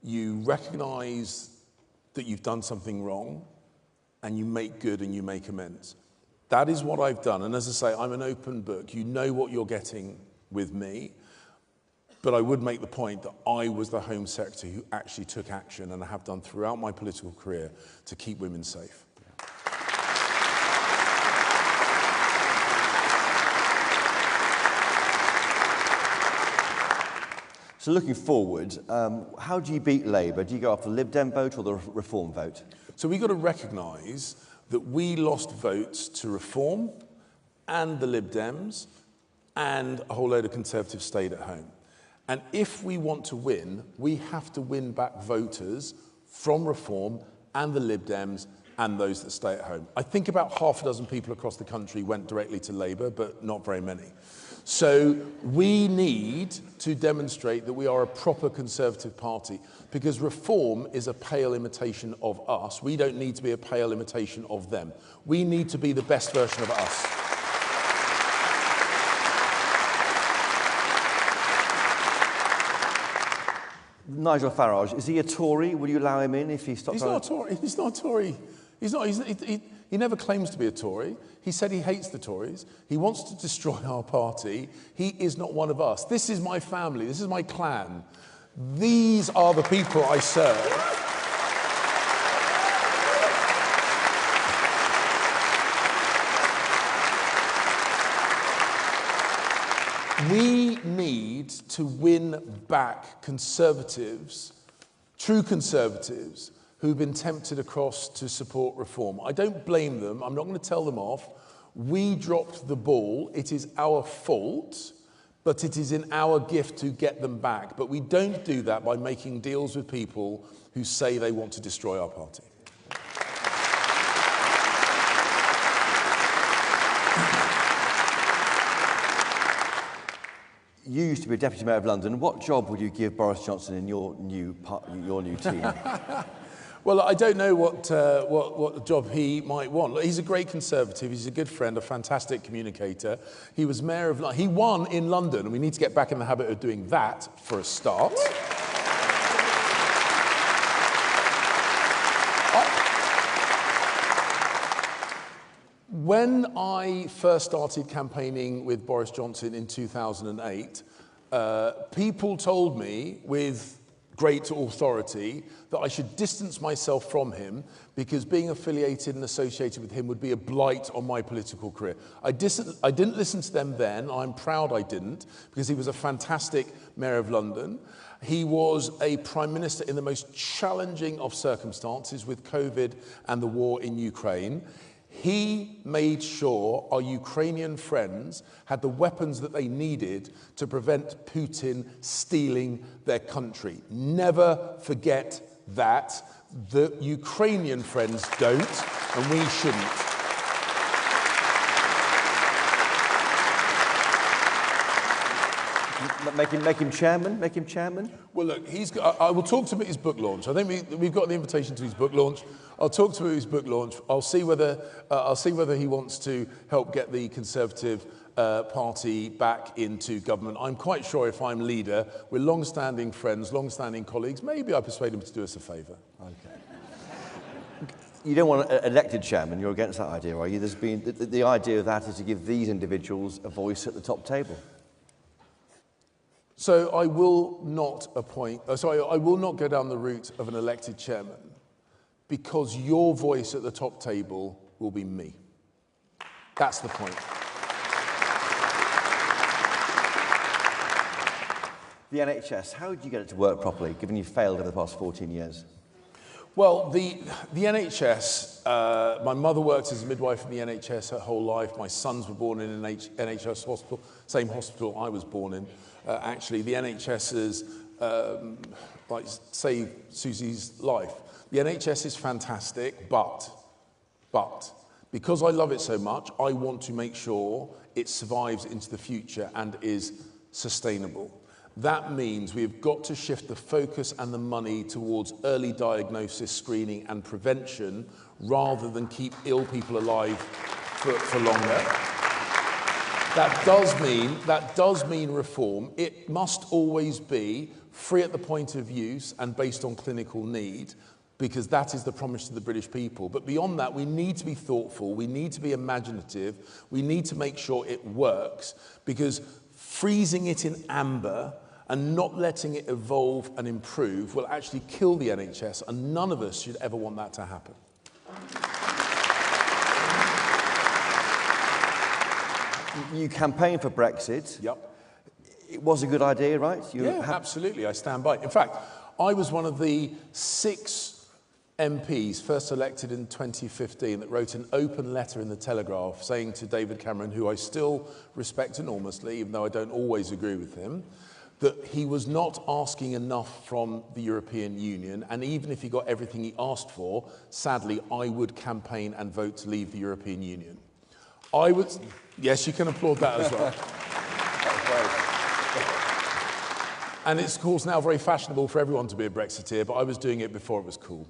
you recognise that you've done something wrong, and you make good and you make amends. That is what I've done. And as I say, I'm an open book. You know what you're getting with me. But I would make the point that I was the Home Secretary who actually took action, and I have done throughout my political career, to keep women safe. So looking forward, how do you beat Labour? Do you go after the Lib Dem vote or the Reform vote? So we've got to recognise that we lost votes to Reform and the Lib Dems, and a whole load of Conservatives stayed at home. And if we want to win, we have to win back voters from Reform and the Lib Dems and those that stay at home. I think about half a dozen people across the country went directly to Labour, but not very many. So we need to demonstrate that we are a proper Conservative party, because Reform is a pale imitation of us. We don't need to be a pale imitation of them. We need to be the best version of us. Nigel Farage, is he a Tory? Will you allow him in if he stops? He's not a Tory. He's not a Tory. He never claims to be a Tory. He said he hates the Tories. He wants to destroy our party. He is not one of us. This is my family. This is my clan. These are the people I serve. We need to win back Conservatives, true Conservatives, who've been tempted across to support Reform. I don't blame them. I'm not going to tell them off. We dropped the ball. It is our fault, but it is in our gift to get them back. But we don't do that by making deals with people who say they want to destroy our party. you used to be a Deputy Mayor of London. What job would you give Boris Johnson in your new team? Well, I don't know what job he might want. Look, he's a great Conservative. He's a good friend, a fantastic communicator. He was Mayor of London. He won in London, and we need to get back in the habit of doing that for a start. When I first started campaigning with Boris Johnson in 2008, people told me with great authority that I should distance myself from him because being affiliated and associated with him would be a blight on my political career. I didn't listen to them then. I'm proud I didn't, because he was a fantastic Mayor of London. He was a Prime Minister in the most challenging of circumstances with COVID and the war in Ukraine. He made sure our Ukrainian friends had the weapons that they needed to prevent Putin stealing their country. Never forget that. The Ukrainian friends don't, and we shouldn't. Make him chairman? Make him chairman? Well, look, I will talk to him at his book launch. I think we've got the invitation to his book launch. I'll talk to him at his book launch. I'll see whether he wants to help get the Conservative Party back into government. I'm quite sure if I'm leader, we're long-standing friends, long-standing colleagues. Maybe I persuade him to do us a favour. Okay. You don't want an elected chairman. You're against that idea, are you? There's been the idea of that is to give these individuals a voice at the top table. So I will not I will not go down the route of an elected chairman, because your voice at the top table will be me. That's the point. The NHS, how did you get it to work properly, given you failed over the past 14 years? Well, the NHS, my mother worked as a midwife in the NHS her whole life. My sons were born in an NHS hospital, same hospital I was born in. Actually, the NHS has saved Susie's life. The NHS is fantastic, but because I love it so much, I want to make sure it survives into the future and is sustainable. That means we've got to shift the focus and the money towards early diagnosis, screening and prevention, rather than keep ill people alive for longer. That does mean reform. It must always be free at the point of use and based on clinical need, because that is the promise to the British people. But beyond that, we need to be thoughtful, we need to be imaginative, we need to make sure it works, because freezing it in amber and not letting it evolve and improve will actually kill the NHS, and none of us should ever want that to happen. You campaigned for Brexit. Yep. It was a good idea, right? Absolutely, I stand by it. In fact, I was one of the 6 MPs first elected in 2015 that wrote an open letter in the Telegraph saying to David Cameron, who I still respect enormously, even though I don't always agree with him, that he was not asking enough from the European Union, and even if he got everything he asked for, sadly, I would campaign and vote to leave the European Union. Yes, you can applaud that as well. And it's, of course, now very fashionable for everyone to be a Brexiteer, but I was doing it before it was cool.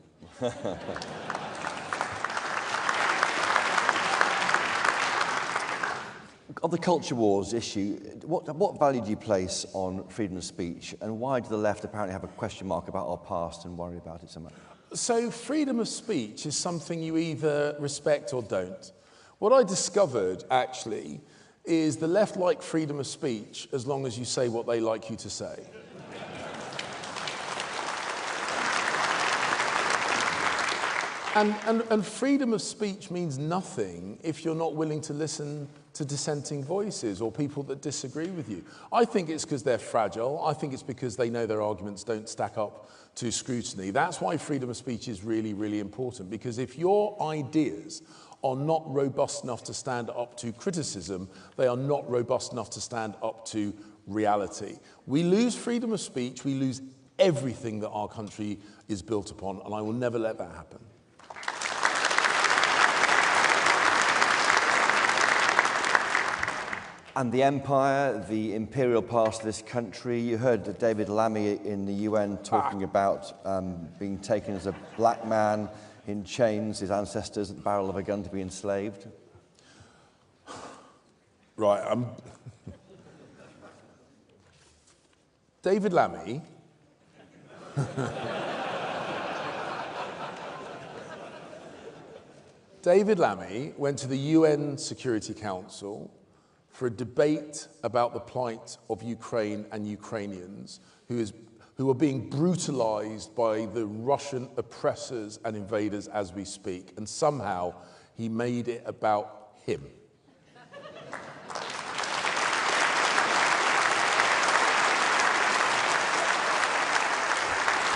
On the culture wars issue, what value do you place on freedom of speech, and why do the left apparently have a question mark about our past and worry about it so much? So freedom of speech is something you either respect or don't. What I discovered, actually, is the left like freedom of speech as long as you say what they like you to say. And freedom of speech means nothing if you're not willing to listen to dissenting voices or people that disagree with you. I think it's because they're fragile. I think it's because they know their arguments don't stack up to scrutiny. That's why freedom of speech is really, really important, because if your ideas are not robust enough to stand up to criticism, they are not robust enough to stand up to reality. We lose freedom of speech, we lose everything that our country is built upon, and I will never let that happen. And the empire, the imperial past of this country. You heard David Lammy in the UN talking about being taken as a black man in chains, his ancestors at the barrel of a gun to be enslaved. Right, David Lammy David Lammy went to the UN Security Council for a debate about the plight of Ukraine and Ukrainians who are being brutalized by the Russian oppressors and invaders as we speak. And somehow he made it about him.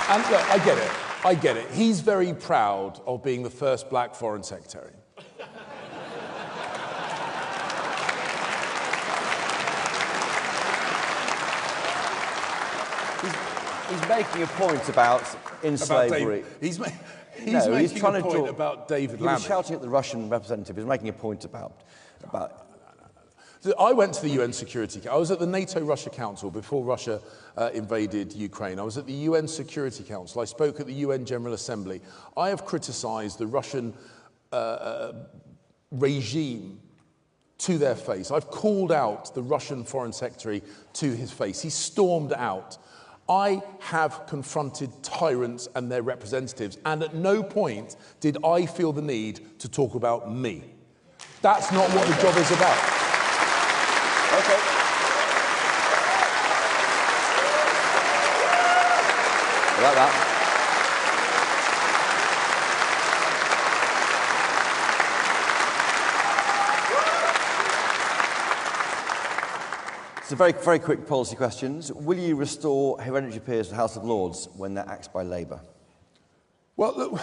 And look, I get it. He's very proud of being the first black foreign secretary. He's making a point about slavery. He's making a point about David Lammy. He was shouting at the Russian representative. He's making a point about. I went to the UN Security Council. I was at the NATO-Russia Council before Russia invaded Ukraine. I was at the UN Security Council. I spoke at the UN General Assembly. I have criticized the Russian regime to their face. I've called out the Russian Foreign Secretary to his face. He stormed out. I have confronted tyrants and their representatives, and at no point did I feel the need to talk about me. That's not what the job is about. Okay. I like that. So very quick policy questions. Will you restore hereditary peers to the House of Lords when they're axed by Labour? Well, look,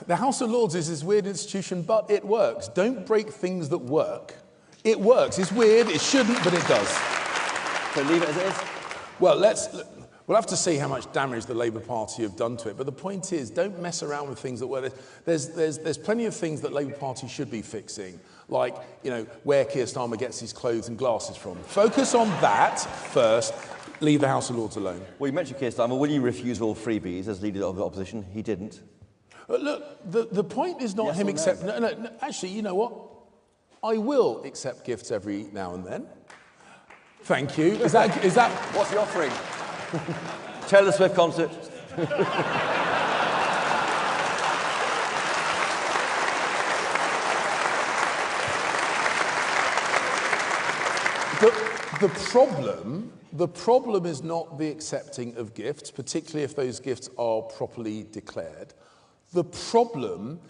the House of Lords is this weird institution, but it works. Don't break things that work. It works. It's weird, it shouldn't, but it does. So leave it as it is? Well, we'll have to see how much damage the Labour Party have done to it. But the point is, don't mess around with things that work. There's plenty of things that Labour Party should be fixing, like, where Keir Starmer gets his clothes and glasses from. Focus on that first. Leave the House of Lords alone. Well, you mentioned Keir Starmer. Will you refuse all freebies as leader of the opposition? He didn't. Look, the point is not yes him accepting... No, actually, you know what? I will accept gifts every now and then. Thank you. Is that... What's the offering? Taylor Swift concert. The problem is not the accepting of gifts, particularly if those gifts are properly declared. The problem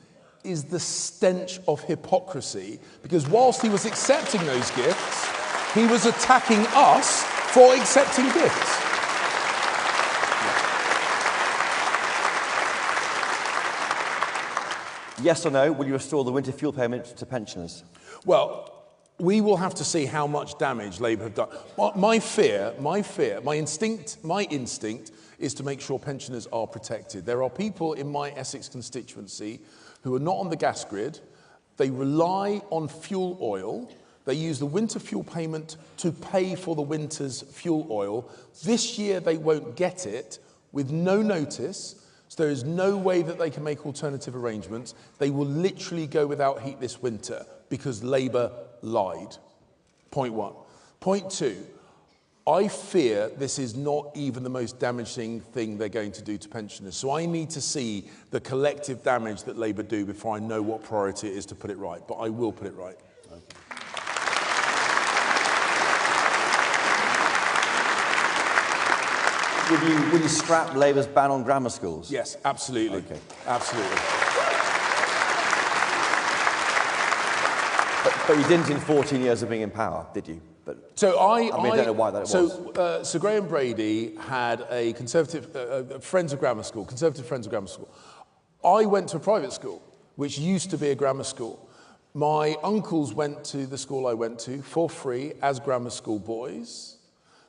is the stench of hypocrisy, because whilst he was accepting those gifts, he was attacking us for accepting gifts. Yes or no, will you restore the winter fuel payment to pensioners? Well, we will have to see how much damage Labour have done. My instinct is to make sure pensioners are protected. There are people in my Essex constituency who are not on the gas grid. They rely on fuel oil. They use the winter fuel payment to pay for the winter's fuel oil. This year they won't get it with no notice. So there is no way that they can make alternative arrangements. They will literally go without heat this winter because Labour lied. Point one. Point two, I fear this is not even the most damaging thing they're going to do to pensioners. So I need to see the collective damage that Labour do before I know what priority it is to put it right. But I will put it right. Will you scrap Labour's ban on grammar schools? Yes, absolutely. Okay. Absolutely. But you didn't in 14 years of being in power, did you? So I don't know why that was. So Graham Brady had a conservative, conservative friends of grammar school. I went to a private school, which used to be a grammar school. My uncles went to the school I went to for free as grammar school boys.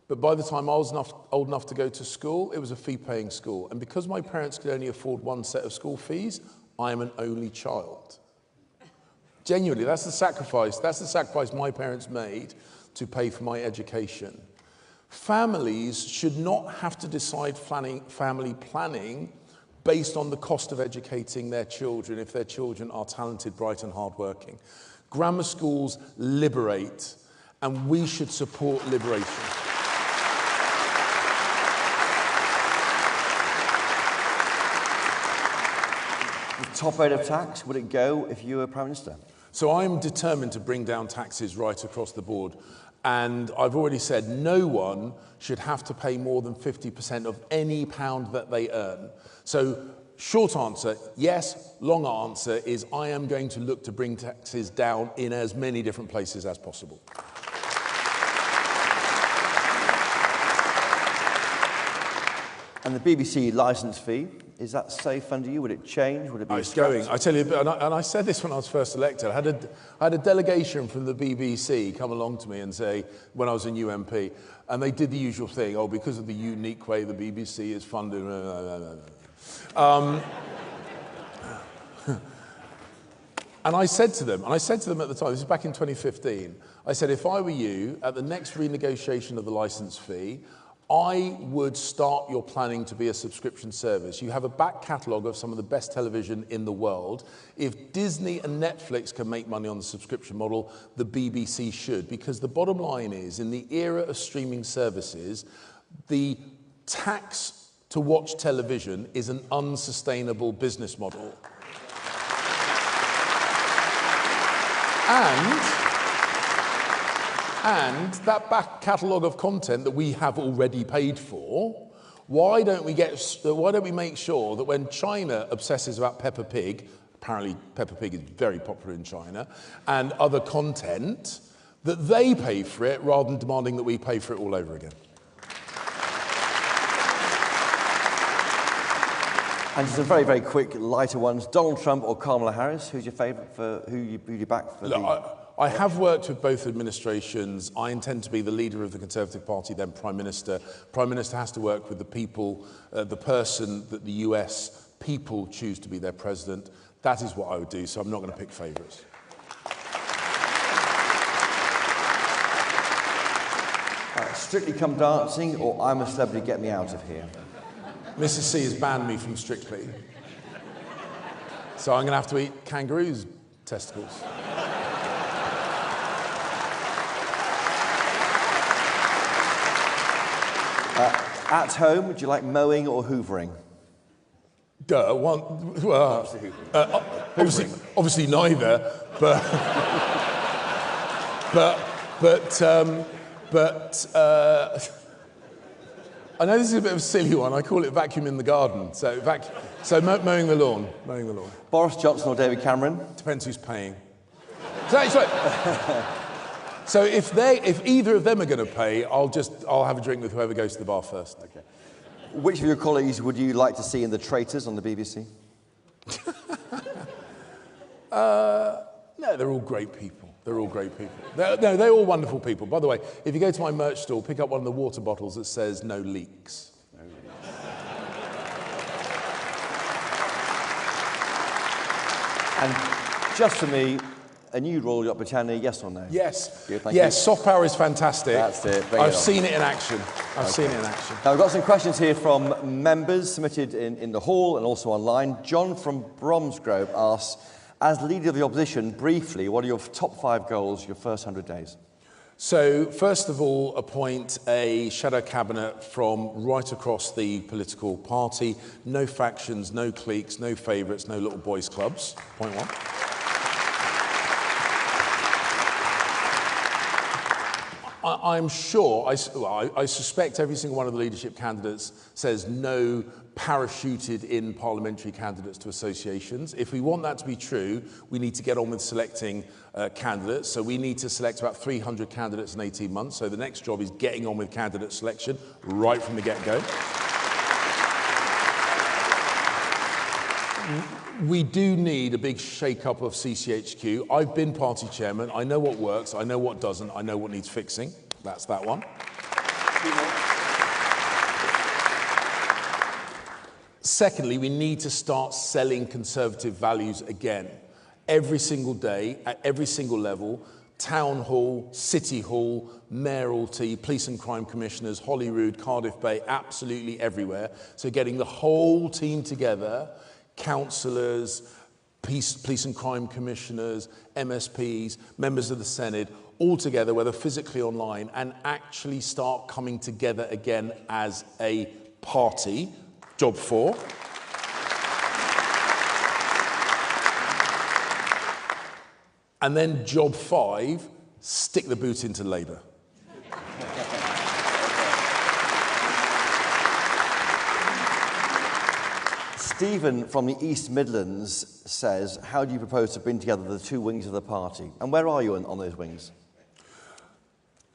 But by the time I was old enough to go to school, it was a fee-paying school. And because my parents could only afford one set of school fees, I am an only child. Genuinely, that's the sacrifice my parents made to pay for my education. Families should not have to decide family planning based on the cost of educating their children if their children are talented, bright and hardworking. Grammar schools liberate, and we should support liberation. The top rate of tax, would it go if you were Prime Minister? So I'm determined to bring down taxes right across the board. And I've already said no one should have to pay more than 50% of any pound that they earn. So short answer, yes. Long answer is I am going to look to bring taxes down in as many different places as possible. And the BBC licence fee, is that safe under you? Would it change? Would it be It's going. I tell you, and I said this when I was first elected. I had a delegation from the BBC come along to me and say, when I was a new MP, and they did the usual thing, oh, because of the unique way the BBC is funded. And I said to them at the time, this is back in 2015, I said, if I were you, at the next renegotiation of the licence fee, I would start your planning to be a subscription service. You have a back catalogue of some of the best television in the world. If Disney and Netflix can make money on the subscription model, the BBC should. Because the bottom line is, in the era of streaming services, the tax to watch television is an unsustainable business model. And that back catalogue of content that we have already paid for, why don't we make sure that when China obsesses about Peppa Pig, apparently Peppa Pig is very popular in China, and other content, that they pay for it rather than demanding that we pay for it all over again. And just some very, very quick, lighter ones. Donald Trump or Kamala Harris? Who's your favourite for who you back for? Look, I have worked with both administrations. I intend to be the leader of the Conservative Party, then Prime Minister. Prime Minister has to work with the people, the person that the US people choose to be their president. That is what I would do, so I'm not going to pick favourites. Strictly Come Dancing or I'm a Celebrity, Get Me Out of Here? Mrs. C has banned me from Strictly. So I'm going to have to eat kangaroos' testicles. At home, would you like mowing or hoovering? Obviously neither, but I know this is a bit of a silly one. I call it vacuum in the garden. So mowing the lawn. Boris Johnson or David Cameron? Depends who's paying. So if either of them are going to pay, I'll have a drink with whoever goes to the bar first. Okay. Which of your colleagues would you like to see in The Traitors on the BBC? No, they're all great people. They're all wonderful people. By the way, if you go to my merch store, pick up one of the water bottles that says no leaks. No leaks. And just for me, a new Royal Britannia, yes or no? Yes. Good, thank you. Soft power is fantastic. That's it. I've seen it in action. Now, we've got some questions here from members submitted in the hall and also online. John from Bromsgrove asks, as leader of the opposition, briefly, what are your top 5 goals your first 100 days? So, first of all, appoint a shadow cabinet from right across the political party. No factions, no cliques, no favourites, no little boys' clubs. Point 1. I'm sure, I suspect every single one of the leadership candidates says no parachuted in parliamentary candidates to associations. If we want that to be true, we need to get on with selecting candidates. So we need to select about 300 candidates in 18 months. So the next job is getting on with candidate selection right from the get-go. We do need a big shake-up of CCHQ. I've been party chairman. I know what works. I know what doesn't. I know what needs fixing. That's that one. Secondly, we need to start selling Conservative values again. Every single day, at every single level, Town Hall, City Hall, Mayoralty, Police and Crime Commissioners, Holyrood, Cardiff Bay, absolutely everywhere. So getting the whole team together, councillors, Police and Crime Commissioners, MSPs, members of the Senate, all together, whether physically or online, and actually start coming together again as a party. Job 4. And then job 5, stick the boot into Labour. Stephen from the East Midlands says, how do you propose to bring together the two wings of the party? And where are you on those wings?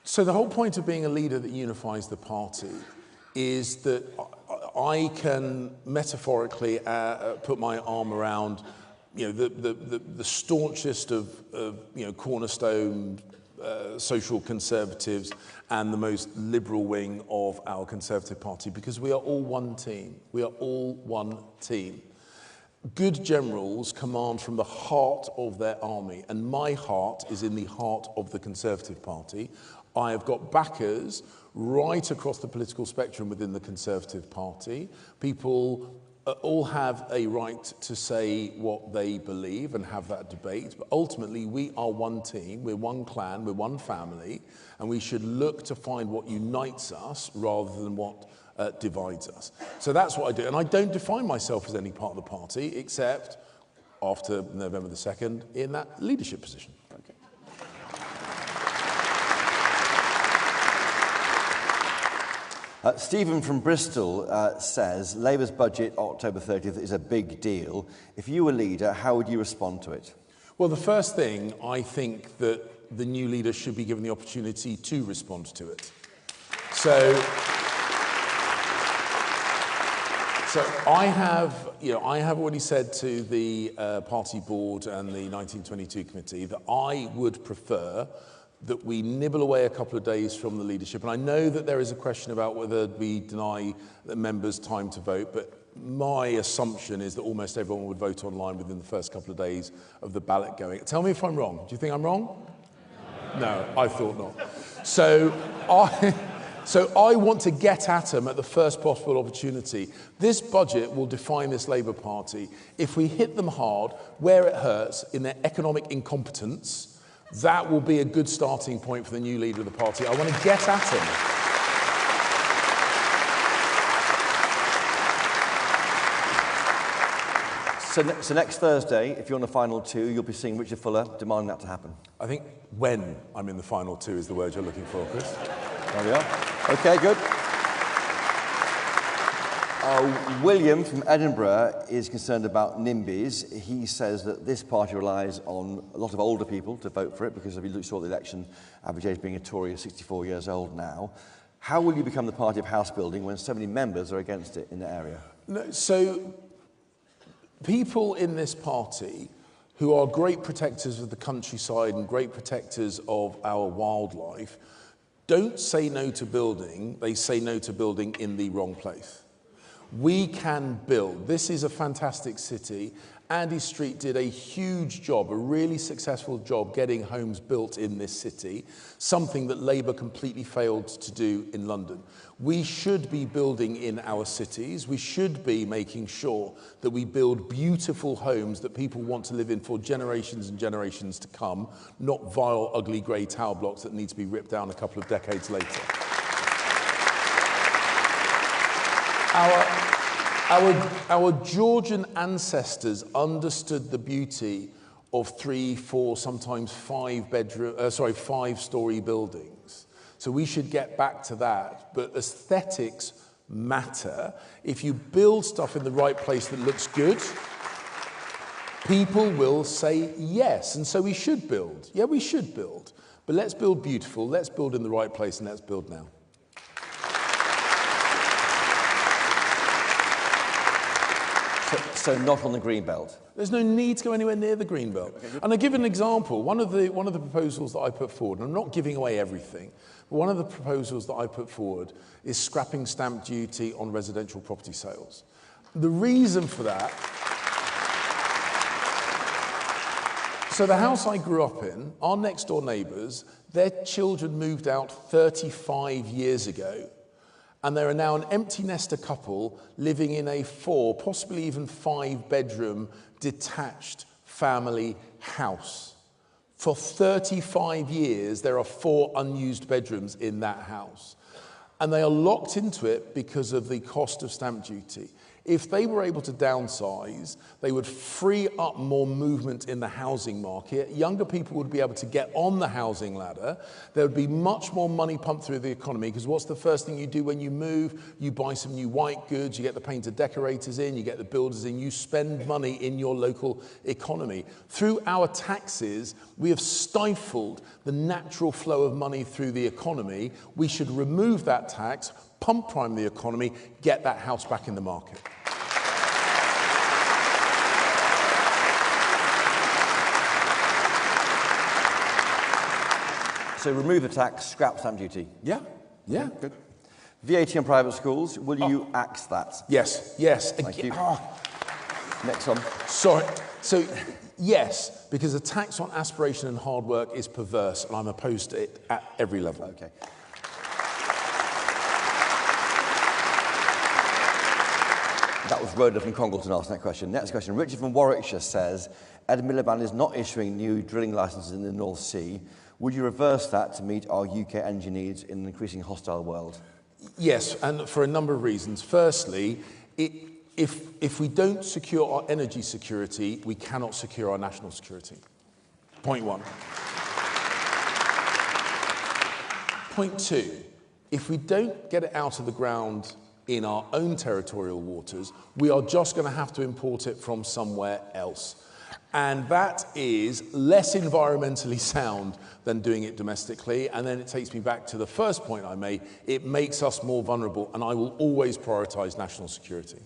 So the whole point of being a leader that unifies the party is that I can metaphorically put my arm around, the staunchest of cornerstone social conservatives and the most liberal wing of our Conservative Party, because we are all one team. We are all one team. Good generals command from the heart of their army, and my heart is in the heart of the Conservative Party. I have got backers right across the political spectrum within the Conservative Party. People all have a right to say what they believe and have that debate, but ultimately we are one team, we're one clan, we're one family, and we should look to find what unites us rather than what divides us. So that's what I do, and I don't define myself as any part of the party, except after November the 2nd in that leadership position. Okay. Stephen from Bristol says, Labour's budget, October 30th, is a big deal. If you were leader, how would you respond to it? Well, the first thing, I think that the new leader should be given the opportunity to respond to it. So I have already said to the party board and the 1922 committee that I would prefer that we nibble away a couple of days from the leadership. And I know that there is a question about whether we deny the members time to vote, but my assumption is that almost everyone would vote online within the first couple of days of the ballot going. Tell me if I'm wrong. Do you think I'm wrong? No, I thought not. So I want to get at them at the first possible opportunity. This budget will define this Labour Party. If we hit them hard where it hurts in their economic incompetence, that will be a good starting point for the new leader of the party. I want to get at him. So next Thursday, if you're on the final two, you'll be seeing Richard Fuller demanding that to happen. I think when I'm in the final two is the word you're looking for, Chris. There we are. Okay, good. William from Edinburgh is concerned about NIMBYs. He says that this party relies on a lot of older people to vote for it, because if you saw the election, average age being a Tory is 64 years old now. How will you become the party of house building when so many members are against it in the area? No, so people in this party who are great protectors of the countryside and great protectors of our wildlife don't say no to building, they say no to building in the wrong place. We can build. This is a fantastic city. Andy Street did a huge job, a really successful job getting homes built in this city, something that Labour completely failed to do in London. We should be building in our cities. We should be making sure that we build beautiful homes that people want to live in for generations and generations to come, not vile, ugly grey tower blocks that need to be ripped down a couple of decades later. Our Georgian ancestors understood the beauty of 3, 4, sometimes 5-story buildings. So we should get back to that. But aesthetics matter. If you build stuff in the right place that looks good, people will say yes. And so we should build. Yeah, we should build. But let's build beautiful, let's build in the right place, and let's build now. So not on the green belt. There's no need to go anywhere near the green belt. Okay, and I'll give an example. One of the proposals that I put forward, and I'm not giving away everything, but one of the proposals that I put forward is scrapping stamp duty on residential property sales. The reason for that... So the house I grew up in, our next door neighbours, their children moved out 35 years ago. And there are now an empty nester couple living in a 4, possibly even 5-bedroom detached family house. For 35 years, there are 4 unused bedrooms in that house. And they are locked into it because of the cost of stamp duty. If they were able to downsize, they would free up more movement in the housing market. Younger people would be able to get on the housing ladder. There would be much more money pumped through the economy, because what's the first thing you do when you move? You buy some new white goods, you get the painter decorators in, you get the builders in, you spend money in your local economy. Through our taxes, we have stifled the natural flow of money through the economy. We should remove that tax, pump prime the economy, get that house back in the market. So remove the tax, scrap stamp duty. Yeah, yeah. Good. VAT on private schools, will you axe that? Yes, yes. Thank you. Oh. Next one. Sorry. So, yes, because a tax on aspiration and hard work is perverse, and I'm opposed to it at every level. Okay. That was Rhoda from Congleton asked that question. Next question. Richard from Warwickshire says, Ed Miliband is not issuing new drilling licenses in the North Sea. Would you reverse that to meet our UK energy needs in an increasingly hostile world? Yes, and for a number of reasons. Firstly, if we don't secure our energy security, we cannot secure our national security. Point one. Point two, if we don't get it out of the ground in our own territorial waters, we are just going to have to import it from somewhere else. And that is less environmentally sound than doing it domestically. And then it takes me back to the first point I made. It makes us more vulnerable, and I will always prioritise national security.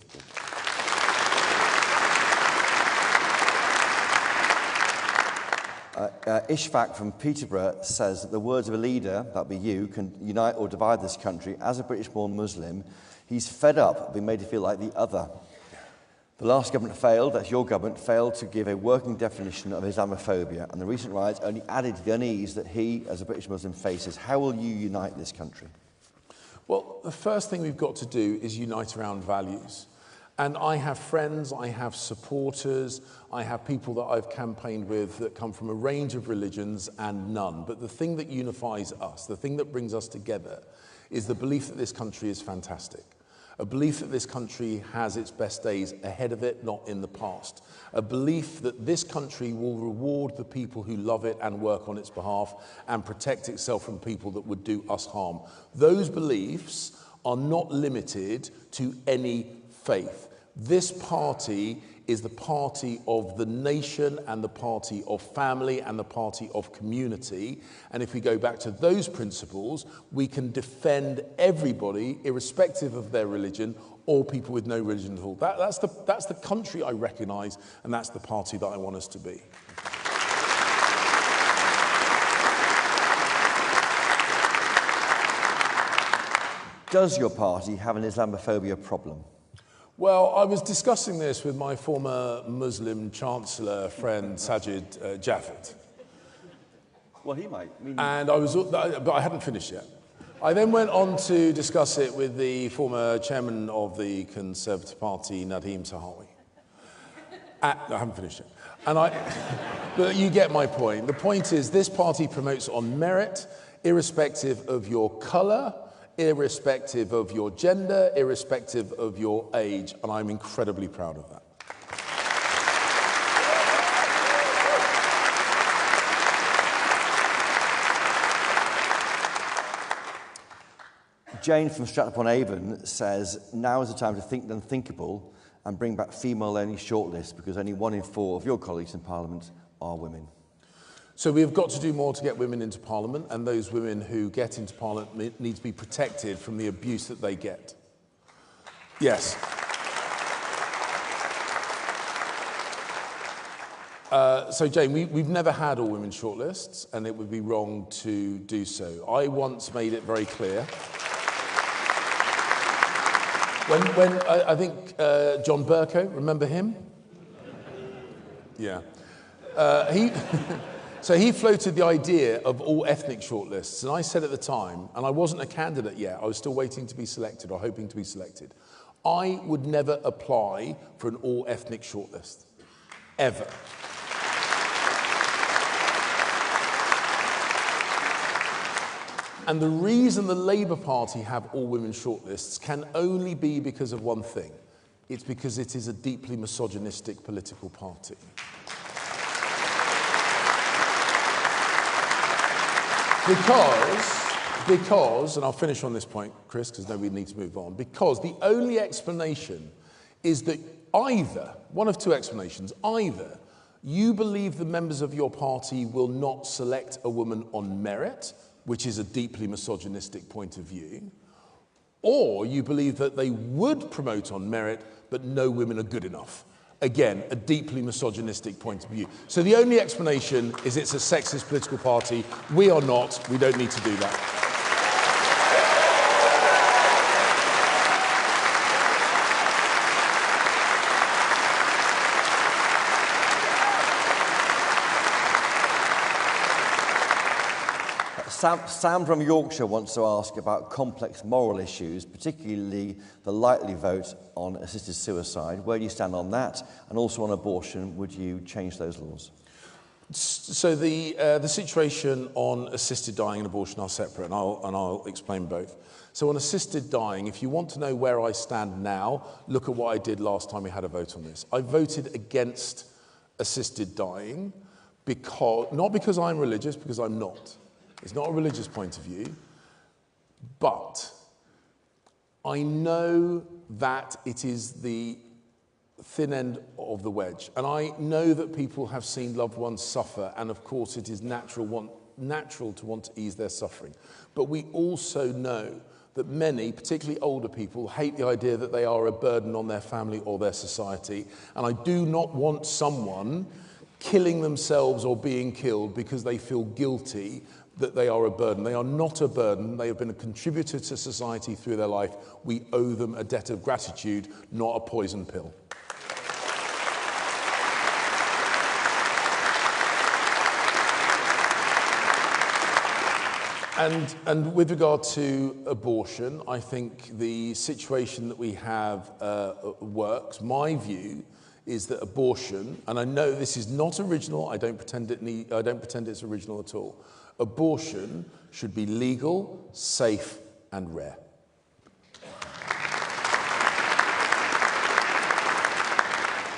Ishfaq from Peterborough says that the words of a leader, that be you, can unite or divide this country. As a British-born Muslim, he's fed up of being made to feel like the other. The last government failed, that's your government, failed to give a working definition of Islamophobia, and the recent riots only added to the unease that he, as a British Muslim, faces. How will you unite this country? Well, the first thing we've got to do is unite around values. And I have friends, I have supporters, I have people that I've campaigned with that come from a range of religions and none. But the thing that unifies us, the thing that brings us together, is the belief that this country is fantastic. A belief that this country has its best days ahead of it, not in the past. A belief that this country will reward the people who love it and work on its behalf and protect itself from people that would do us harm. Those beliefs are not limited to any faith. This party is the party of the nation and the party of family and the party of community. And if we go back to those principles, we can defend everybody, irrespective of their religion, or people with no religion at all. That's the country I recognise, and that's the party that I want us to be. Does your party have an Islamophobia problem? Well, I was discussing this with my former Muslim Chancellor friend Sajid Javid. Well, he might. But I hadn't finished yet. I then went on to discuss it with the former chairman of the Conservative Party, Nadeem Sahawi. I haven't finished yet. But you get my point. The point is, this party promotes on merit, irrespective of your colour, irrespective of your gender, irrespective of your age, and I'm incredibly proud of that. Jane from Stratford-upon-Avon says, now is the time to think the unthinkable and bring back female-only shortlists, because only 1 in 4 of your colleagues in Parliament are women. So we've got to do more to get women into Parliament, and those women who get into Parliament need to be protected from the abuse that they get. Yes. So Jane, we've never had all women shortlists, and it would be wrong to do so. I once made it very clear. When I think John Bercow, remember him? Yeah. So he floated the idea of all ethnic shortlists, and I said at the time, and I wasn't a candidate yet, I was still waiting to be selected or hoping to be selected, I would never apply for an all ethnic shortlist, ever. And the reason the Labour Party have all women shortlists can only be because of one thing. It's because it is a deeply misogynistic political party. Because, and I'll finish on this point, Chris, because nobody needs to move on, because the only explanation is that either, one of two explanations, either you believe the members of your party will not select a woman on merit, which is a deeply misogynistic point of view, or you believe that they would promote on merit, but no women are good enough. Again, a deeply misogynistic point of view. So the only explanation is it's a sexist political party. We are not. We don't need to do that. Sam from Yorkshire wants to ask about complex moral issues, particularly the likely vote on assisted suicide. Where do you stand on that? And also on abortion, would you change those laws? So the situation on assisted dying and abortion are separate, and I'll explain both. So on assisted dying, if you want to know where I stand now, look at what I did last time we had a vote on this. I voted against assisted dying, not because I'm religious, because I'm not. It's not a religious point of view, but I know that it is the thin end of the wedge. And I know that people have seen loved ones suffer, and of course it is natural to want to ease their suffering. But we also know that many, particularly older people, hate the idea that they are a burden on their family or their society. And I do not want someone killing themselves or being killed because they feel guilty that they are a burden. They are not a burden. They have been a contributor to society through their life. We owe them a debt of gratitude, not a poison pill. And with regard to abortion, I think the situation that we have works. My view is that abortion, and I know this is not original, I don't pretend it's original at all. Abortion should be legal, safe, and rare.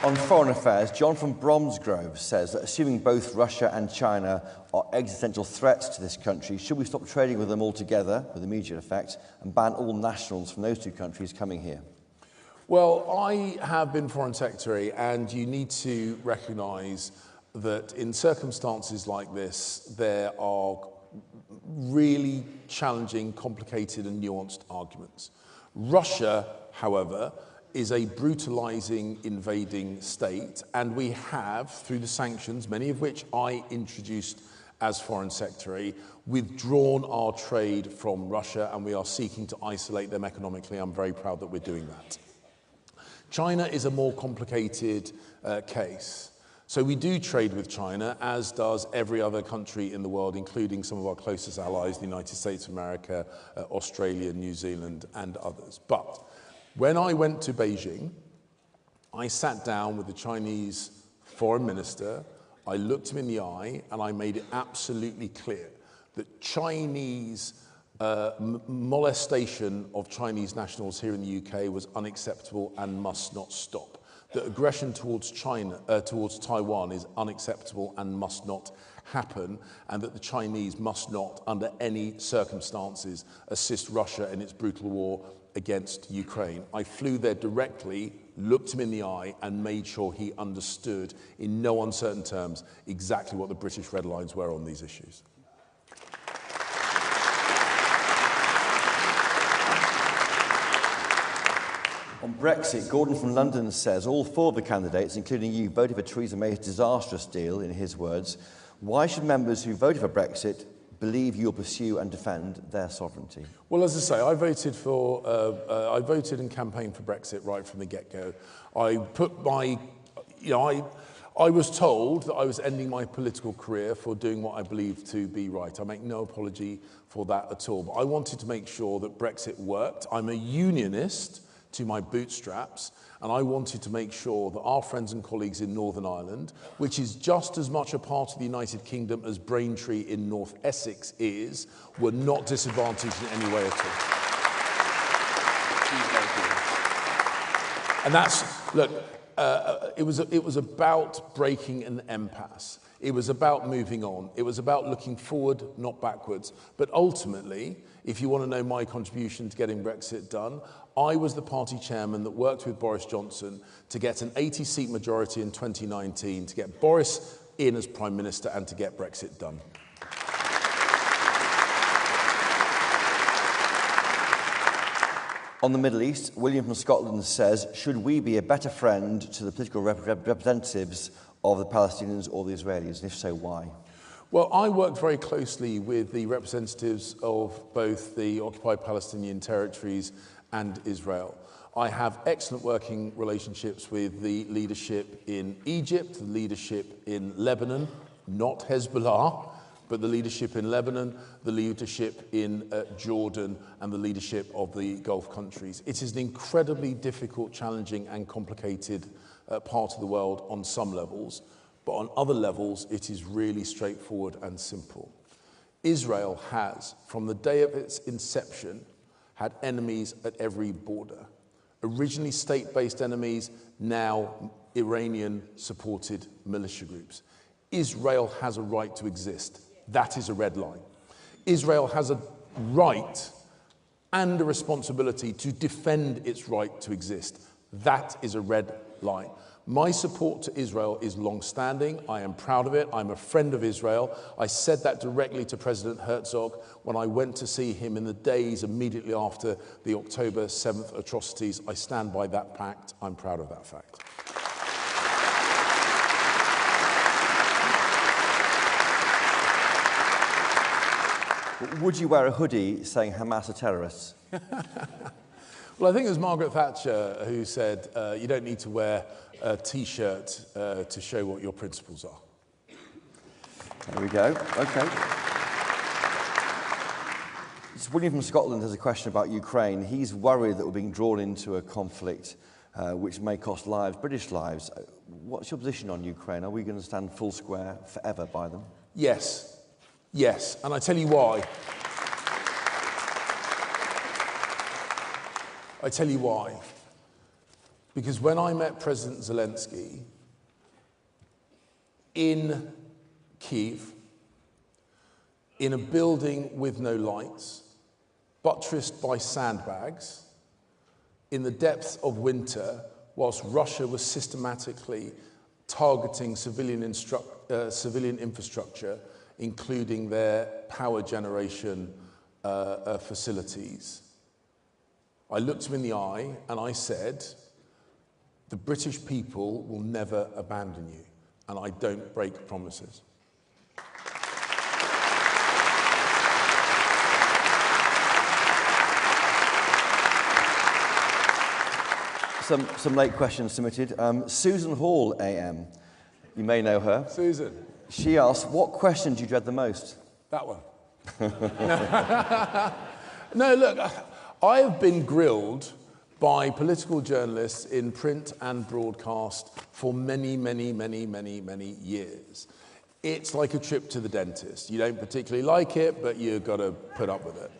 On foreign affairs, John from Bromsgrove says that assuming both Russia and China are existential threats to this country, should we stop trading with them altogether, with immediate effect, and ban all nationals from those two countries coming here? Well, I have been Foreign Secretary, and you need to recognise that in circumstances like this, there are really challenging, complicated and nuanced arguments. Russia, however, is a brutalizing, invading state, and we have, through the sanctions, many of which I introduced as Foreign Secretary, withdrawn our trade from Russia, and we are seeking to isolate them economically. I'm very proud that we're doing that. China is a more complicated case. So we do trade with China, as does every other country in the world, including some of our closest allies, the United States of America, Australia, New Zealand, and others. But when I went to Beijing, I sat down with the Chinese foreign minister, I looked him in the eye, and I made it absolutely clear that Chinese molestation of Chinese nationals here in the UK was unacceptable and must not stop. That aggression towards Taiwan is unacceptable and must not happen, and that the Chinese must not, under any circumstances, assist Russia in its brutal war against Ukraine. I flew there directly, looked him in the eye, and made sure he understood in no uncertain terms exactly what the British red lines were on these issues. On Brexit, Gordon from London says all four of the candidates, including you, voted for Theresa May's disastrous deal, in his words. Why should members who voted for Brexit believe you'll pursue and defend their sovereignty? Well, as I say, I voted and campaigned for Brexit right from the get-go. I put my, I was told that I was ending my political career for doing what I believed to be right. I make no apology for that at all. But I wanted to make sure that Brexit worked. I'm a unionist to my bootstraps, and I wanted to make sure that our friends and colleagues in Northern Ireland, which is just as much a part of the United Kingdom as Braintree in North Essex is, were not disadvantaged in any way at all. And that's, look, it was about breaking an impasse. It was about moving on. It was about looking forward, not backwards. But ultimately, if you want to know my contribution to getting Brexit done, I was the party chairman that worked with Boris Johnson to get an 80-seat majority in 2019, to get Boris in as Prime Minister and to get Brexit done. On the Middle East, William from Scotland says, should we be a better friend to the political representatives of the Palestinians or the Israelis? And if so, why? Well, I worked very closely with the representatives of both the occupied Palestinian territories and Israel. I have excellent working relationships with the leadership in Egypt, the leadership in Lebanon, not Hezbollah, but the leadership in Lebanon, the leadership in Jordan, and the leadership of the Gulf countries. It is an incredibly difficult, challenging, and complicated part of the world on some levels, but on other levels, it is really straightforward and simple. Israel has, from the day of its inception, had enemies at every border. Originally state-based enemies, now Iranian-supported militia groups. Israel has a right to exist. That is a red line. Israel has a right and a responsibility to defend its right to exist. That is a red line. My support to Israel is long-standing. I am proud of it. I'm a friend of Israel. I said that directly to President Herzog when I went to see him in the days immediately after the October 7th atrocities. I stand by that pact. I'm proud of that fact. Would you wear a hoodie saying Hamas are terrorists? Well, I think it was Margaret Thatcher who said, you don't need to wear a T-shirt to show what your principles are. There we go. Okay. William from Scotland has a question about Ukraine. He's worried that we're being drawn into a conflict which may cost lives, British lives. What's your position on Ukraine? Are we going to stand full square forever by them? Yes. Yes, and I tell you why. I tell you why. Because when I met President Zelensky in Kyiv, in a building with no lights, buttressed by sandbags, in the depths of winter, whilst Russia was systematically targeting civilian infrastructure, including their power generation facilities, I looked him in the eye and I said, the British people will never abandon you, and I don't break promises. Some late questions submitted. Susan Hall, AM. You may know her. Susan. She asked, what question do you dread the most? That one. No, look, I have been grilled by political journalists in print and broadcast for many, many, many, many, many years. It's like a trip to the dentist. You don't particularly like it, but you've got to put up with it.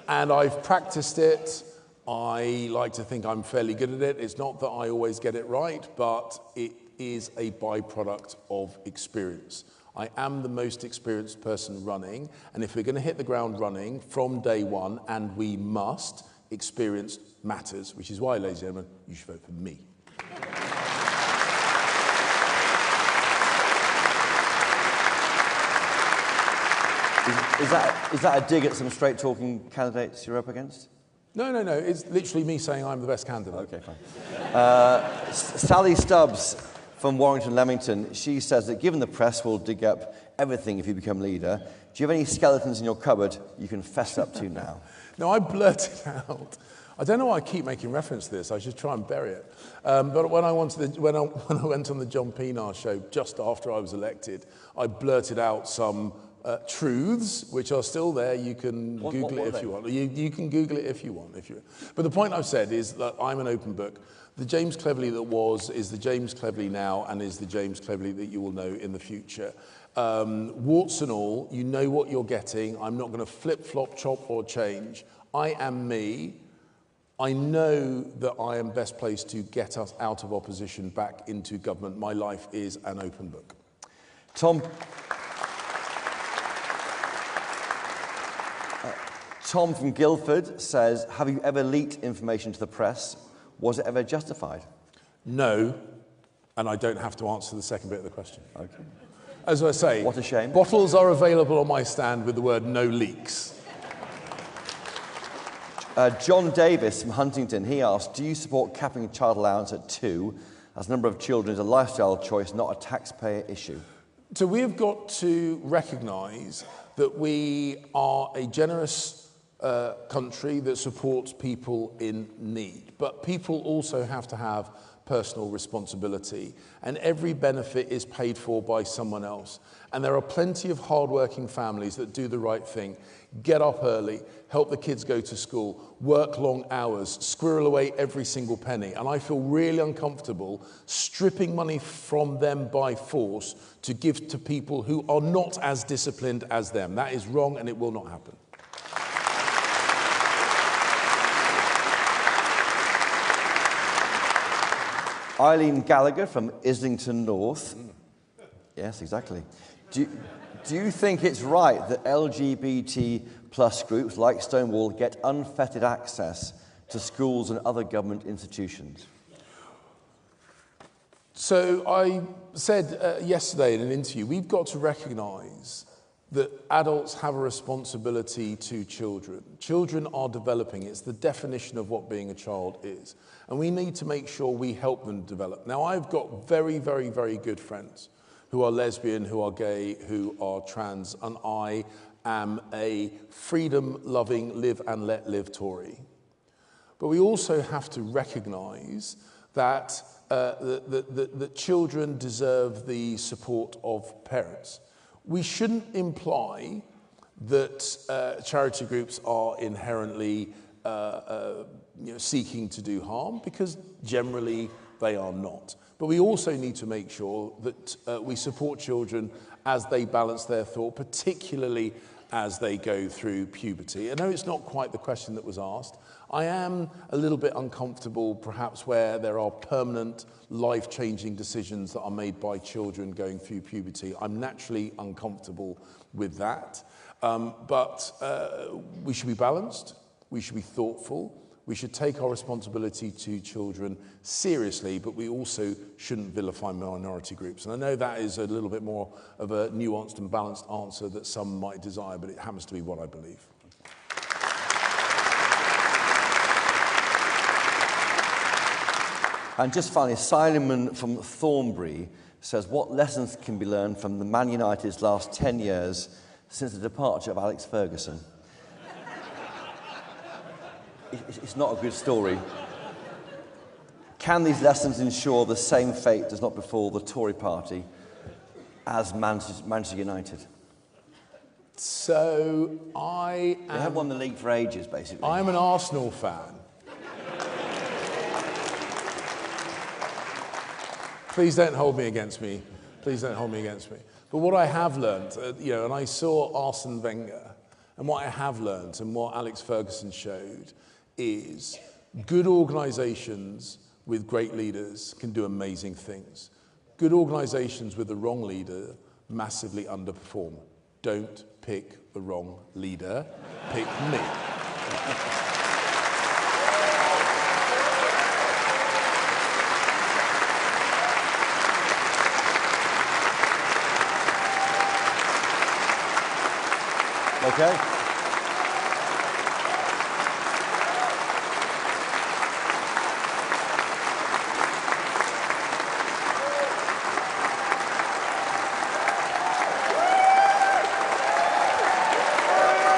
And I've practiced it. I like to think I'm fairly good at it. It's not that I always get it right, but it is a byproduct of experience. I am the most experienced person running, and if we're going to hit the ground running from day one, and we must, experience matters, which is why, ladies and gentlemen, you should vote for me. Is that a dig at some straight-talking candidates you're up against? No. It's literally me saying I'm the best candidate. Okay, fine. Sally Stubbs from Warrington Leamington, she says that given the press will dig up everything if you become leader, do you have any skeletons in your cupboard you can fess up to now? No, I blurted out. I don't know why I keep making reference to this. I should try and bury it. But when I went on the John Pienaar show just after I was elected, I blurted out some truths, which are still there. You can Google it if you want. You can Google it if you want. But the point I've said is that I'm an open book. The James Cleverly that was is the James Cleverly now and is the James Cleverly that you will know in the future. Warts and all, you know what you're getting. I'm not going to flip-flop, chop or change. I am me. I know that I am best placed to get us out of opposition back into government. My life is an open book. Tom from Guildford says, have you ever leaked information to the press? Was it ever justified? No, and I don't have to answer the second bit of the question. Okay. As I say, what a shame. Bottles are available on my stand with the word no leaks. John Davis from Huntington, he asked, do you support capping child allowance at 2 as the number of children is a lifestyle choice, not a taxpayer issue? So we have got to recognise that we are a generous country that supports people in need. But people also have to have personal responsibility, and every benefit is paid for by someone else. And there are plenty of hard-working families that do the right thing, get up early, help the kids go to school, work long hours, squirrel away every single penny. And I feel really uncomfortable stripping money from them by force to give to people who are not as disciplined as them. That is wrong, and it will not happen. Eileen Gallagher from Islington North. Yes, exactly. Do you think it's right that LGBT plus groups like Stonewall get unfettered access to schools and other government institutions? So I said yesterday in an interview, we've got to recognise that adults have a responsibility to children. Children are developing. It's the definition of what being a child is. And we need to make sure we help them develop. Now, I've got very, very, very good friends who are lesbian, who are gay, who are trans, and I am a freedom-loving, live and let live Tory. But we also have to recognise that that children deserve the support of parents. We shouldn't imply that charity groups are inherently seeking to do harm, because generally they are not. But we also need to make sure that we support children as they balance their thought, particularly as they go through puberty. I know it's not quite the question that was asked. I am a little bit uncomfortable, perhaps, where there are permanent, life-changing decisions that are made by children going through puberty. I'm naturally uncomfortable with that. But we should be balanced. We should be thoughtful. We should take our responsibility to children seriously, but we also shouldn't vilify minority groups. And I know that is a little bit more of a nuanced and balanced answer that some might desire, but it happens to be what I believe. And just finally, Simon from Thornbury says, what lessons can be learned from the Man United's last 10 years since the departure of Alex Ferguson? It's not a good story. Can these lessons ensure the same fate does not befall the Tory party as Manchester United? So They have won the league for ages, basically. I'm an Arsenal fan. Please don't hold me against me. Please don't hold me against me. But what I have learned, and I saw Arsene Wenger, and what I have learned and what Alex Ferguson showed is good organisations with great leaders can do amazing things. Good organisations with the wrong leader massively underperform. Don't pick the wrong leader, pick me. Okay.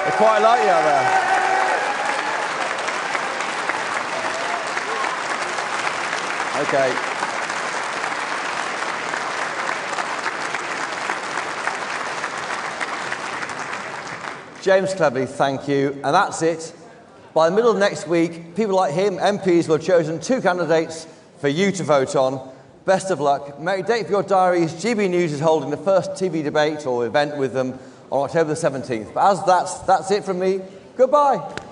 They quite like you out there. Okay. James Cleverly, thank you. And that's it. By the middle of next week, people like him, MPs, will have chosen 2 candidates for you to vote on. Best of luck. Make a date for your diaries. GB News is holding the first TV debate or event with them on October the 17th. But as that's it from me. Goodbye.